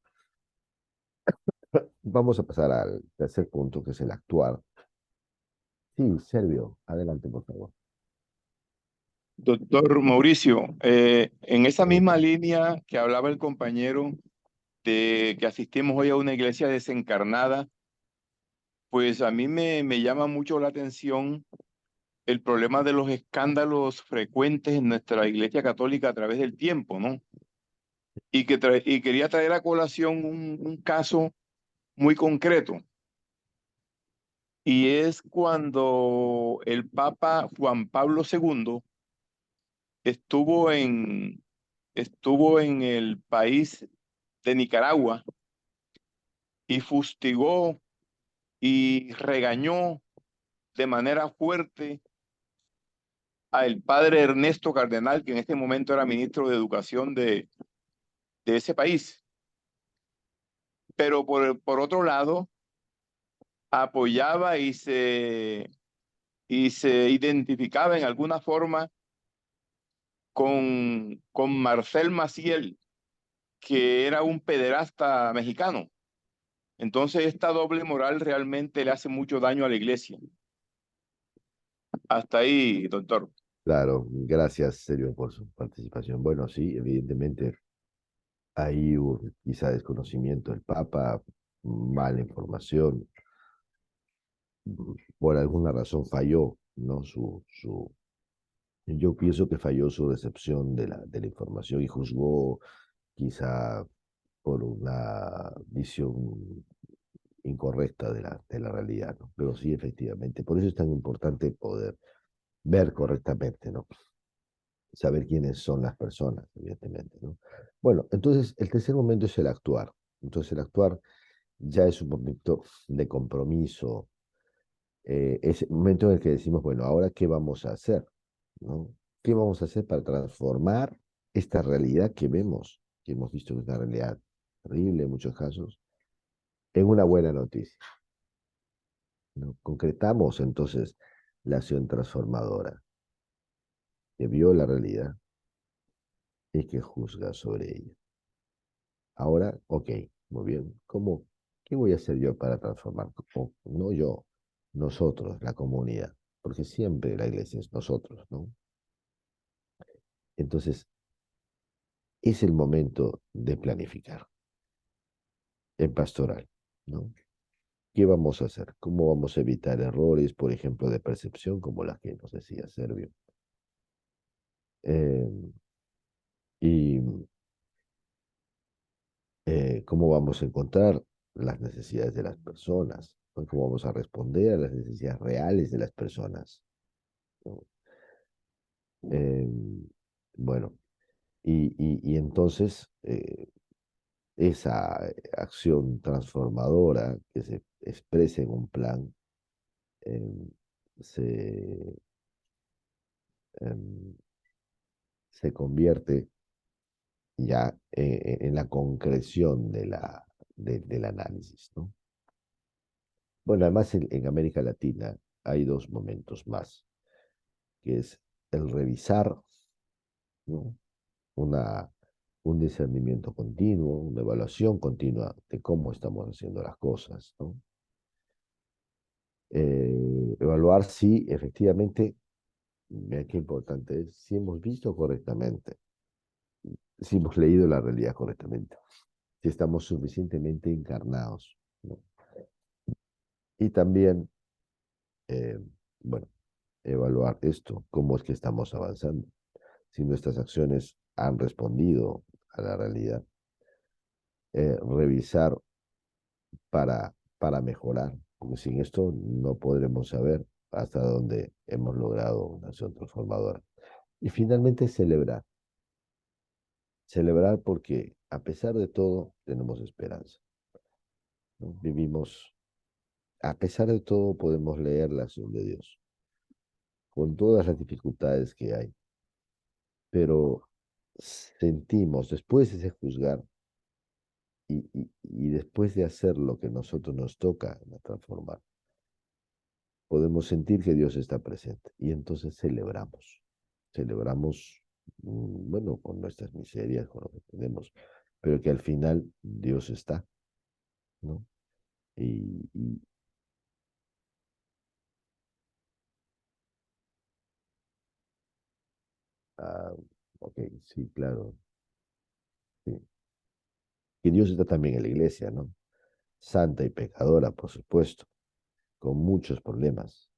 Vamos a pasar al tercer punto, que es el actuar. Sí, Servio, adelante, por favor. Doctor Mauricio, en esa Sí. misma línea que hablaba el compañero de que asistimos hoy a una iglesia desencarnada, pues a mí me llama mucho la atención el problema de los escándalos frecuentes en nuestra iglesia católica a través del tiempo, ¿no? Y quería traer a colación un caso muy concreto, y es cuando el Papa Juan Pablo II estuvo estuvo en el país de Nicaragua y fustigó y regañó de manera fuerte al padre Ernesto Cardenal, que en este momento era ministro de Educación de ese país. Pero por otro lado, apoyaba y se identificaba en alguna forma con Marcel Maciel, que era un pederasta mexicano. Entonces, esta doble moral realmente le hace mucho daño a la iglesia. Hasta ahí, doctor. Claro, gracias, Sergio, por su participación. Bueno, sí, evidentemente hay quizá desconocimiento del Papa, mala información, por alguna razón falló, ¿no? Yo pienso que falló su recepción de la información y juzgó quizá por una visión incorrecta de la realidad, ¿no? Pero sí, efectivamente, por eso es tan importante poder ver correctamente, ¿no? Saber quiénes son las personas, evidentemente, ¿no? Bueno, entonces el tercer momento es el actuar. Entonces el actuar ya es un momento de compromiso, es el momento en el que decimos, bueno, ahora qué vamos a hacer, ¿no? ¿Qué vamos a hacer para transformar esta realidad que vemos, que hemos visto que es una realidad terrible en muchos casos, en una buena noticia, ¿no? Concretamos entonces la acción transformadora que vio la realidad y que juzga sobre ella. Ahora, ok, muy bien. ¿Qué voy a hacer yo para transformar? No yo, nosotros, la comunidad, porque siempre la iglesia es nosotros, ¿no? Entonces, es el momento de planificar en pastoral, ¿no? ¿Qué vamos a hacer? ¿Cómo vamos a evitar errores, por ejemplo, de percepción, como las que nos decía Servio? Eh, y cómo vamos a encontrar las necesidades de las personas, ¿no? Cómo vamos a responder a las necesidades reales de las personas, ¿no? Eh, bueno, y entonces esa acción transformadora que se expresa en un plan eh, se, em, se convierte ya en la concreción del análisis, ¿no? Bueno, además en América Latina hay dos momentos más, que es el revisar, ¿no? una, un discernimiento continuo, una evaluación continua de cómo estamos haciendo las cosas, ¿no? Evaluar si efectivamente, mira qué importante es, si hemos visto correctamente, si hemos leído la realidad correctamente, si estamos suficientemente encarnados, ¿no? Y también, eh, bueno, evaluar esto, cómo es que estamos avanzando, si nuestras acciones han respondido a la realidad. Revisar para mejorar, porque sin esto no podremos saber hasta dónde hemos logrado una acción transformadora. Y finalmente celebrar. Celebrar porque a pesar de todo tenemos esperanza, ¿no? Vivimos, a pesar de todo podemos leer la acción de Dios, con todas las dificultades que hay, pero sentimos, después de juzgar y después de hacer lo que nosotros nos toca transformar, podemos sentir que Dios está presente y entonces celebramos. Celebramos, bueno, con nuestras miserias, con lo que tenemos, pero que al final Dios está, ¿no? Y ah, ok, sí, claro. Sí. Que Dios está también en la iglesia, ¿no? Santa y pecadora, por supuesto, con muchos problemas.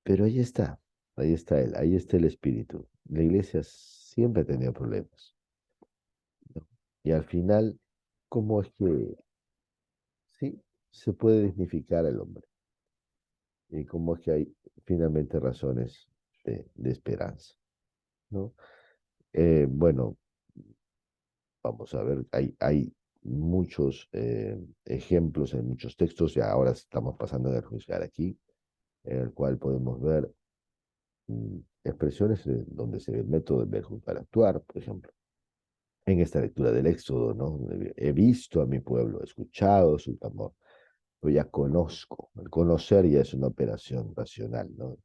Pero ahí está Él, ahí está el Espíritu. La iglesia siempre ha tenido problemas, ¿no? Y al final, ¿cómo es que sí se puede dignificar al hombre? Y cómo es que hay finalmente razones de esperanza, ¿no? Bueno, vamos a ver, hay muchos ejemplos en muchos textos, ya ahora estamos pasando a juzgar aquí, en el cual podemos ver expresiones donde se ve el método de ver para actuar, por ejemplo. En esta lectura del Éxodo, ¿no? He visto a mi pueblo, he escuchado su clamor, pero ya conozco. El conocer ya es una operación racional, ¿no?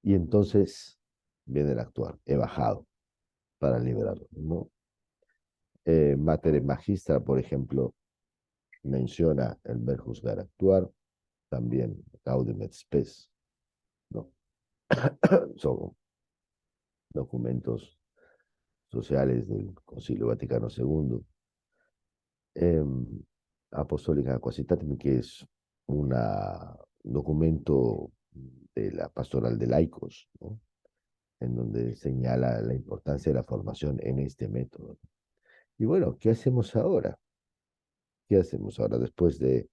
Y entonces viene el actuar. He bajado para liberarlo, ¿no? Mater Magistra, por ejemplo, menciona el ver, juzgar, actuar. También Gaudium et Spes, ¿no? Son documentos sociales del Concilio Vaticano II. Apostólica Quasitatem, que es un documento de la pastoral de laicos, ¿no? En donde señala la importancia de la formación en este método. Y bueno, ¿qué hacemos ahora? ¿Qué hacemos ahora después de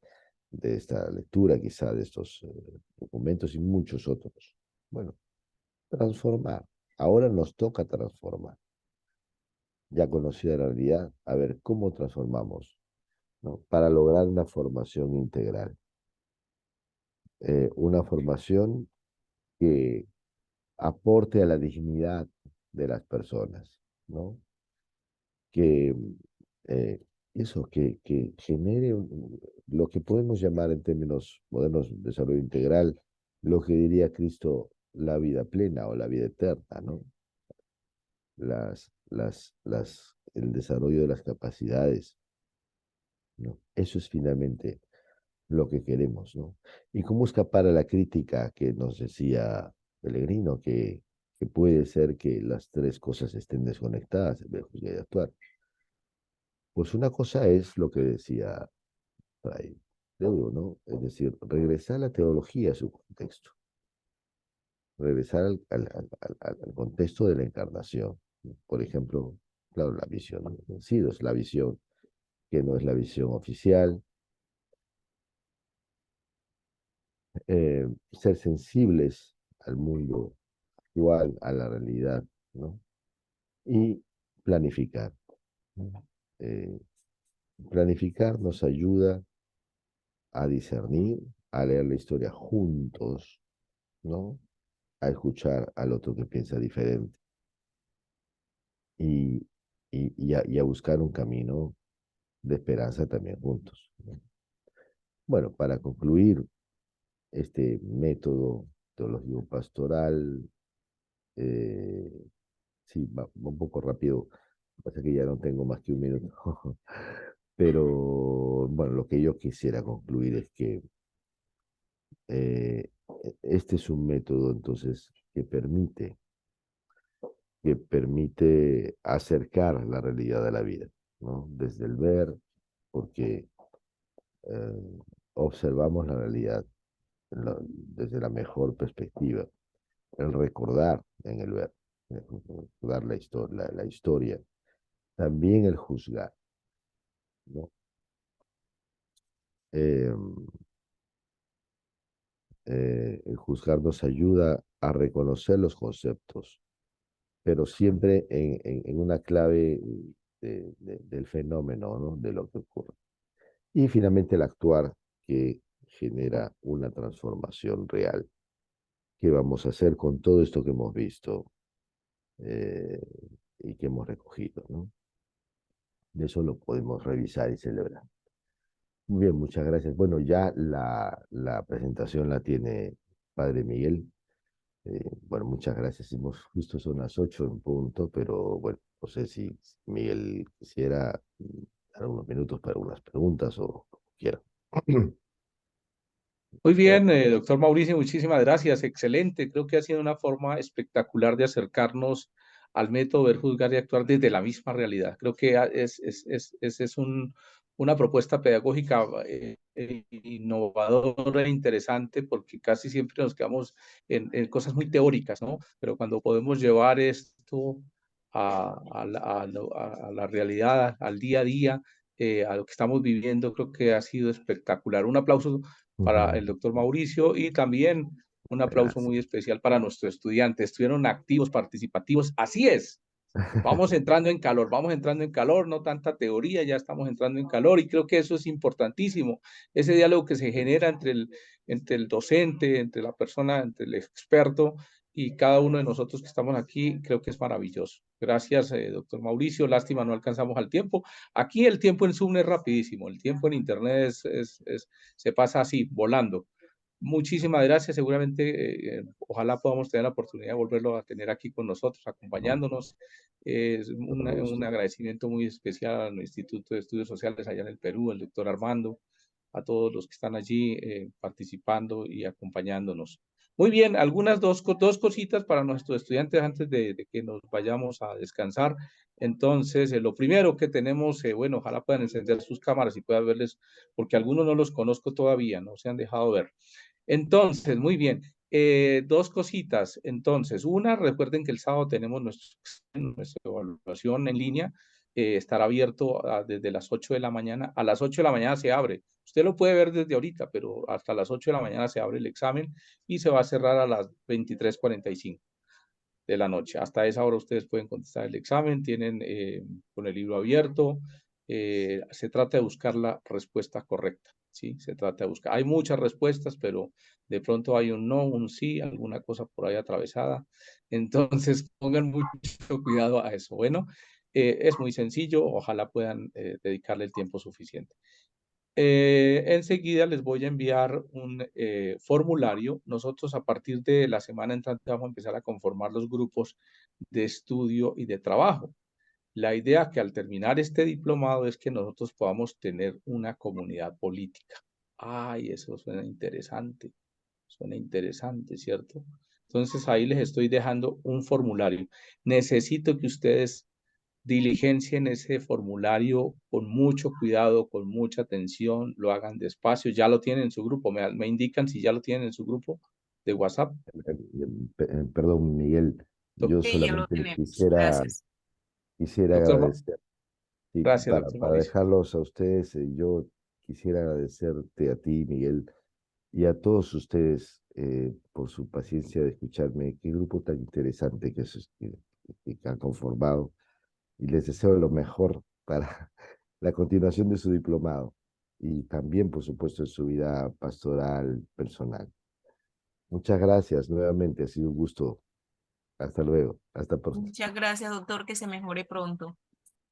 esta lectura, quizá de estos documentos y muchos otros? Bueno, transformar. Ahora nos toca transformar. Ya conocida la realidad, a ver cómo transformamos, ¿no? Para lograr una formación integral. Una formación que aporte a la dignidad de las personas, ¿no? Que que genere lo que podemos llamar en términos modernos de desarrollo integral, lo que diría Cristo la vida plena o la vida eterna, ¿no? El desarrollo de las capacidades, ¿no? Eso es finalmente lo que queremos, ¿no? Y cómo escapar a la crítica que nos decía Pellegrino, que puede ser que las tres cosas estén desconectadas, el ver, juzgar y actuar. Pues una cosa es lo que decía Fray Deudo, ¿no? Es decir, regresar a la teología a su contexto, regresar al contexto de la encarnación. Por ejemplo, claro, la visión de los vencidos, la visión que no es la visión oficial, ser sensibles al mundo actual, a la realidad, ¿no? Y planificar, ¿no? Planificar nos ayuda a discernir, a leer la historia juntos, ¿no? A escuchar al otro que piensa diferente y, y a buscar un camino de esperanza también juntos, ¿no? Bueno, para concluir, este método teológico pastoral, eh, sí, va un poco rápido, pasa que ya no tengo más que un minuto, pero bueno, lo que yo quisiera concluir es que este es un método entonces que permite acercar la realidad a la vida, ¿no? Desde el ver, porque eh, observamos la realidad desde la mejor perspectiva, el recordar en el ver, dar la historia, también el juzgar, ¿no? Eh, el juzgar nos ayuda a reconocer los conceptos, pero siempre en una clave del fenómeno, ¿no? De lo que ocurre. Y finalmente el actuar, que genera una transformación real. ¿Qué vamos a hacer con todo esto que hemos visto y que hemos recogido, ¿no? De eso lo podemos revisar y celebrar. Muy bien, muchas gracias. Bueno, ya la presentación la tiene Padre Miguel. Bueno, muchas gracias. Justo son las 8 en punto, pero bueno, no sé si Miguel quisiera dar unos minutos para unas preguntas o como quiera. Muy bien, doctor Mauricio, muchísimas gracias. Excelente. Creo que ha sido una forma espectacular de acercarnos al método ver, juzgar y actuar desde la misma realidad. Creo que es una propuesta pedagógica innovadora e interesante porque casi siempre nos quedamos en cosas muy teóricas, ¿no? Pero cuando podemos llevar esto a la realidad, al día a día, a lo que estamos viviendo, creo que ha sido espectacular. Un aplauso para el doctor Mauricio y también un aplauso Gracias. muy especial para nuestros estudiantes. Estuvieron activos, participativos. Así es. Vamos entrando en calor, no tanta teoría, ya estamos entrando en calor y creo que eso es importantísimo. Ese diálogo que se genera entre el docente, entre la persona, entre el experto y cada uno de nosotros que estamos aquí, creo que es maravilloso. Gracias, doctor Mauricio. Lástima, no alcanzamos al tiempo. Aquí el tiempo en Zoom es rapidísimo, el tiempo en Internet se pasa así, volando. Muchísimas gracias. Seguramente, ojalá podamos tener la oportunidad de volverlo a tener aquí con nosotros, acompañándonos. Es un agradecimiento muy especial al Instituto de Estudios Sociales allá en el Perú, el doctor Armando, a todos los que están allí participando y acompañándonos. Muy bien, algunas dos cositas para nuestros estudiantes antes de que nos vayamos a descansar. Entonces, lo primero que tenemos, bueno, ojalá puedan encender sus cámaras y puedan verles, porque algunos no los conozco todavía, no se han dejado ver. Entonces, muy bien. Dos cositas. Entonces, una, recuerden que el sábado tenemos nuestra evaluación en línea. Estará abierto desde las 8 de la mañana. A las 8 de la mañana se abre. Usted lo puede ver desde ahorita, pero hasta las 8 de la mañana se abre el examen y se va a cerrar a las 23:45 de la noche. Hasta esa hora ustedes pueden contestar el examen, tienen con el libro abierto. Se trata de buscar la respuesta correcta, ¿sí? Se trata de buscar. Hay muchas respuestas, pero de pronto hay un no, un sí, alguna cosa por ahí atravesada. Entonces, pongan mucho cuidado a eso. Bueno, es muy sencillo, ojalá puedan dedicarle el tiempo suficiente. Enseguida les voy a enviar un formulario. Nosotros a partir de la semana entrante vamos a empezar a conformar los grupos de estudio y de trabajo. La idea que al terminar este diplomado es que nosotros podamos tener una comunidad política. Ay, eso suena interesante, ¿cierto? Entonces ahí les estoy dejando un formulario. Necesito que ustedes diligencien ese formulario con mucho cuidado, con mucha atención, lo hagan despacio, ya lo tienen en su grupo, me indican si ya lo tienen en su grupo de WhatsApp. Perdón, Miguel, yo Sí, ya lo solamente tenemos. Gracias. quisiera Doctor, agradecer, y gracias, doctor para Mauricio. dejarlos a ustedes, yo quisiera agradecerte a ti, Miguel, y a todos ustedes por su paciencia de escucharme. Qué grupo tan interesante que han conformado, y les deseo lo mejor para la continuación de su diplomado y también, por supuesto, en su vida pastoral personal. Muchas gracias nuevamente, ha sido un gusto. Hasta luego, hasta pronto. Muchas gracias, doctor, que se mejore pronto.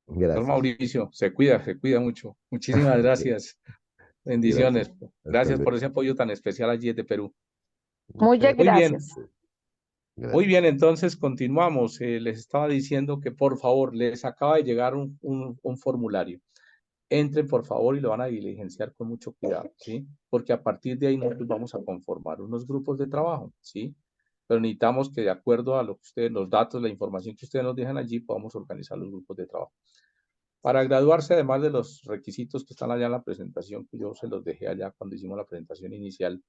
Doctor Gracias. Mauricio, se cuida mucho. Muchísimas gracias. Gracias. Bendiciones. Hasta Gracias por luego. ese apoyo tan especial allí desde Perú. Muchas Muy bien, gracias. muy Gracias. bien, entonces continuamos. Les estaba diciendo que por favor, les acaba de llegar un formulario. Entren por favor y lo van a diligenciar con mucho cuidado, ¿sí? Porque a partir de ahí nosotros vamos a conformar unos grupos de trabajo, ¿sí? Pero necesitamos que de acuerdo a lo que ustedes, los datos, la información que ustedes nos dejan allí, podamos organizar los grupos de trabajo. Para graduarse, además de los requisitos que están allá en la presentación, que yo se los dejé allá cuando hicimos la presentación inicial,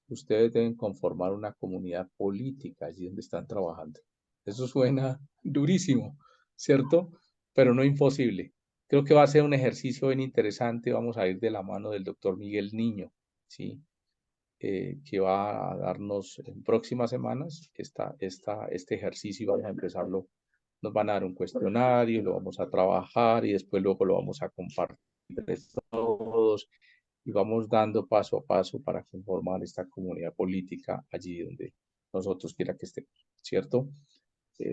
ustedes deben conformar una comunidad política allí donde están trabajando. Eso suena durísimo, ¿cierto? Pero no imposible. Creo que va a ser un ejercicio bien interesante. Vamos a ir de la mano del doctor Miguel Niño, ¿sí? Que va a darnos en próximas semanas este ejercicio y vamos a empezarlo. Nos van a dar un cuestionario, lo vamos a trabajar y después luego lo vamos a compartir entre todos y vamos dando paso a paso para conformar esta comunidad política allí donde nosotros quiera que estemos, ¿cierto?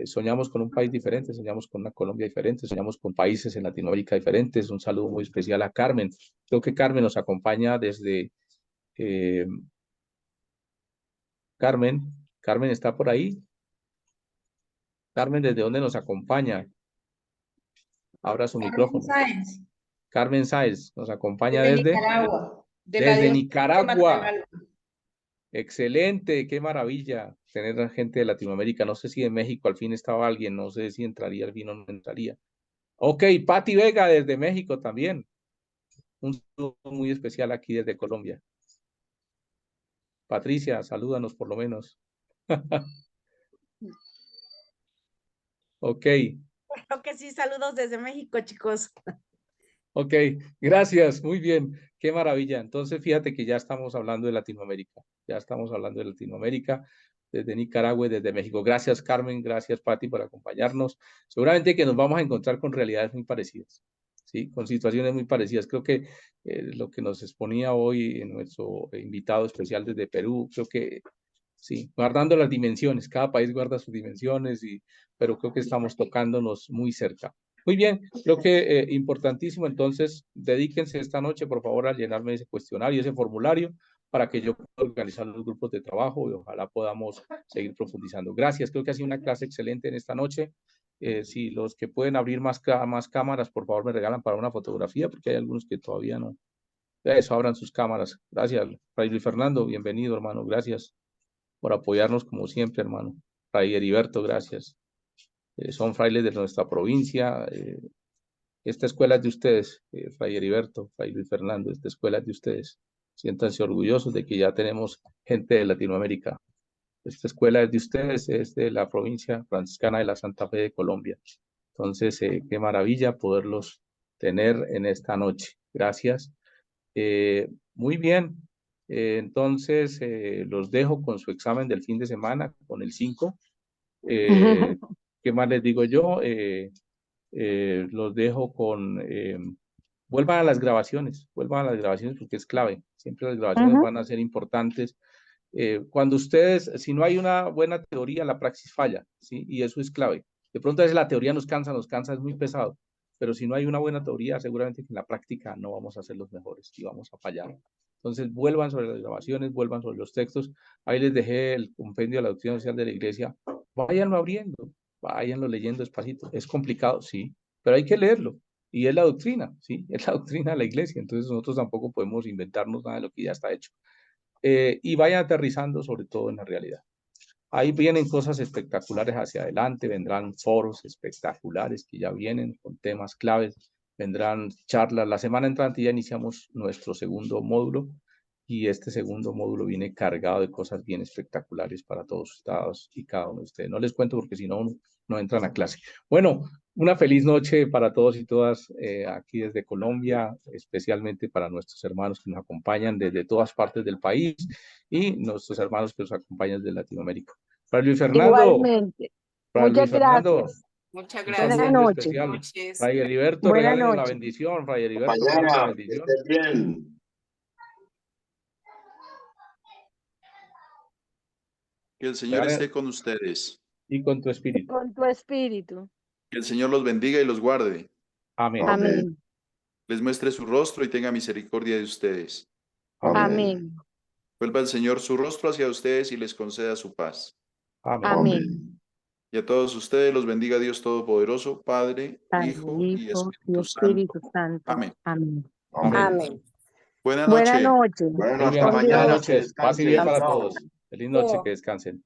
Soñamos con un país diferente, soñamos con una Colombia diferente, soñamos con países en Latinoamérica diferentes. Un saludo muy especial a Carmen. Creo que Carmen nos acompaña desde... Carmen está por ahí. Carmen, ¿desde dónde nos acompaña? Abra su micrófono. Sáenz, Carmen Sáenz nos acompaña desde desde Nicaragua, de la desde diócesis de Nicaragua. Matagalpa. Excelente, qué maravilla tener a gente de Latinoamérica. No sé si de México al fin estaba alguien, no sé si entraría al fin o no entraría. Ok, Pati Vega desde México también. Un saludo muy especial aquí desde Colombia. Patricia, salúdanos por lo menos. Ok. Creo que sí, saludos desde México, chicos. Ok, gracias, muy bien, qué maravilla. Entonces, fíjate que ya estamos hablando de Latinoamérica, ya estamos hablando de Latinoamérica, desde Nicaragua y desde México. Gracias, Carmen, gracias, Pati, por acompañarnos. Seguramente que nos vamos a encontrar con realidades muy parecidas, ¿sí? Con situaciones muy parecidas. Creo que lo que nos exponía hoy nuestro invitado especial desde Perú, creo que sí, guardando las dimensiones, cada país guarda sus dimensiones, pero creo que estamos tocándonos muy cerca. Muy bien, creo que importantísimo, entonces, dedíquense esta noche, por favor, a llenarme ese cuestionario, ese formulario, para que yo pueda organizar los grupos de trabajo y ojalá podamos seguir profundizando. Gracias, creo que ha sido una clase excelente en esta noche. Si los que pueden abrir más cámaras, por favor, me regalan para una fotografía, porque hay algunos que todavía no. Eso, abran sus cámaras. Gracias, Fray Luis Fernando, bienvenido, hermano, gracias por apoyarnos como siempre, hermano. Fray Heriberto, gracias. Son frailes de nuestra provincia. Esta escuela es de ustedes, Fray Heriberto, Fray Luis Fernando, esta escuela es de ustedes. Siéntanse orgullosos de que ya tenemos gente de Latinoamérica. Esta escuela es de ustedes, es de la provincia franciscana de la Santa Fe de Colombia. Entonces, qué maravilla poderlos tener en esta noche. Gracias. Muy bien. Entonces, los dejo con su examen del fin de semana, con el 5. ¿Qué más les digo yo? Los dejo con... vuelvan a las grabaciones porque es clave. Siempre las grabaciones van a ser importantes. Cuando ustedes, si no hay una buena teoría, la praxis falla, ¿sí? Y eso es clave. De pronto a veces la teoría nos cansa, es muy pesado. Pero si no hay una buena teoría, seguramente que en la práctica no vamos a ser los mejores y vamos a fallar. Entonces, vuelvan sobre las grabaciones, vuelvan sobre los textos. Ahí les dejé el compendio de la doctrina social de la Iglesia. Váyanlo abriendo, váyanlo leyendo despacito. Es complicado, sí, pero hay que leerlo. Y es la doctrina, ¿sí? Es la doctrina de la Iglesia. Entonces, nosotros tampoco podemos inventarnos nada de lo que ya está hecho. Y vayan aterrizando sobre todo en la realidad. Ahí vienen cosas espectaculares hacia adelante, vendrán foros espectaculares que ya vienen con temas claves, vendrán charlas. La semana entrante ya iniciamos nuestro segundo módulo y este segundo módulo viene cargado de cosas bien espectaculares para todos y cada uno de ustedes. No les cuento porque si no, no entran a clase. Bueno, una feliz noche para todos y todas aquí desde Colombia, especialmente para nuestros hermanos que nos acompañan desde todas partes del país y nuestros hermanos que nos acompañan desde Latinoamérica. Fray Luis Fernando. Igualmente. Fray Luis Muchas Fernando. gracias. Muchas Un gracias. saludo Buenas muy noches. especial. Buenas noches. Fray Heriberto, Buenas regálenos la noches. bendición. Fray Heriberto, regálenos la bendición. Que estés bien. Que el Señor Regale- esté con ustedes. Y con tu espíritu. Con tu espíritu. Que el Señor los bendiga y los guarde. Amén. Amén. Les muestre su rostro y tenga misericordia de ustedes. Amén. Vuelva el Señor su rostro hacia ustedes y les conceda su paz. Amén. Amén. Y a todos ustedes los bendiga Dios Todopoderoso, Padre, Padre, Hijo y Hijo y Espíritu Santo. Espíritu Santo. Amén. Amén. Amén. Amén. Buenas Buenas noches. noches. Muy bien, Hasta buenas mañana. noches. Paz y bien para Chao. todos. Feliz noche, que descansen.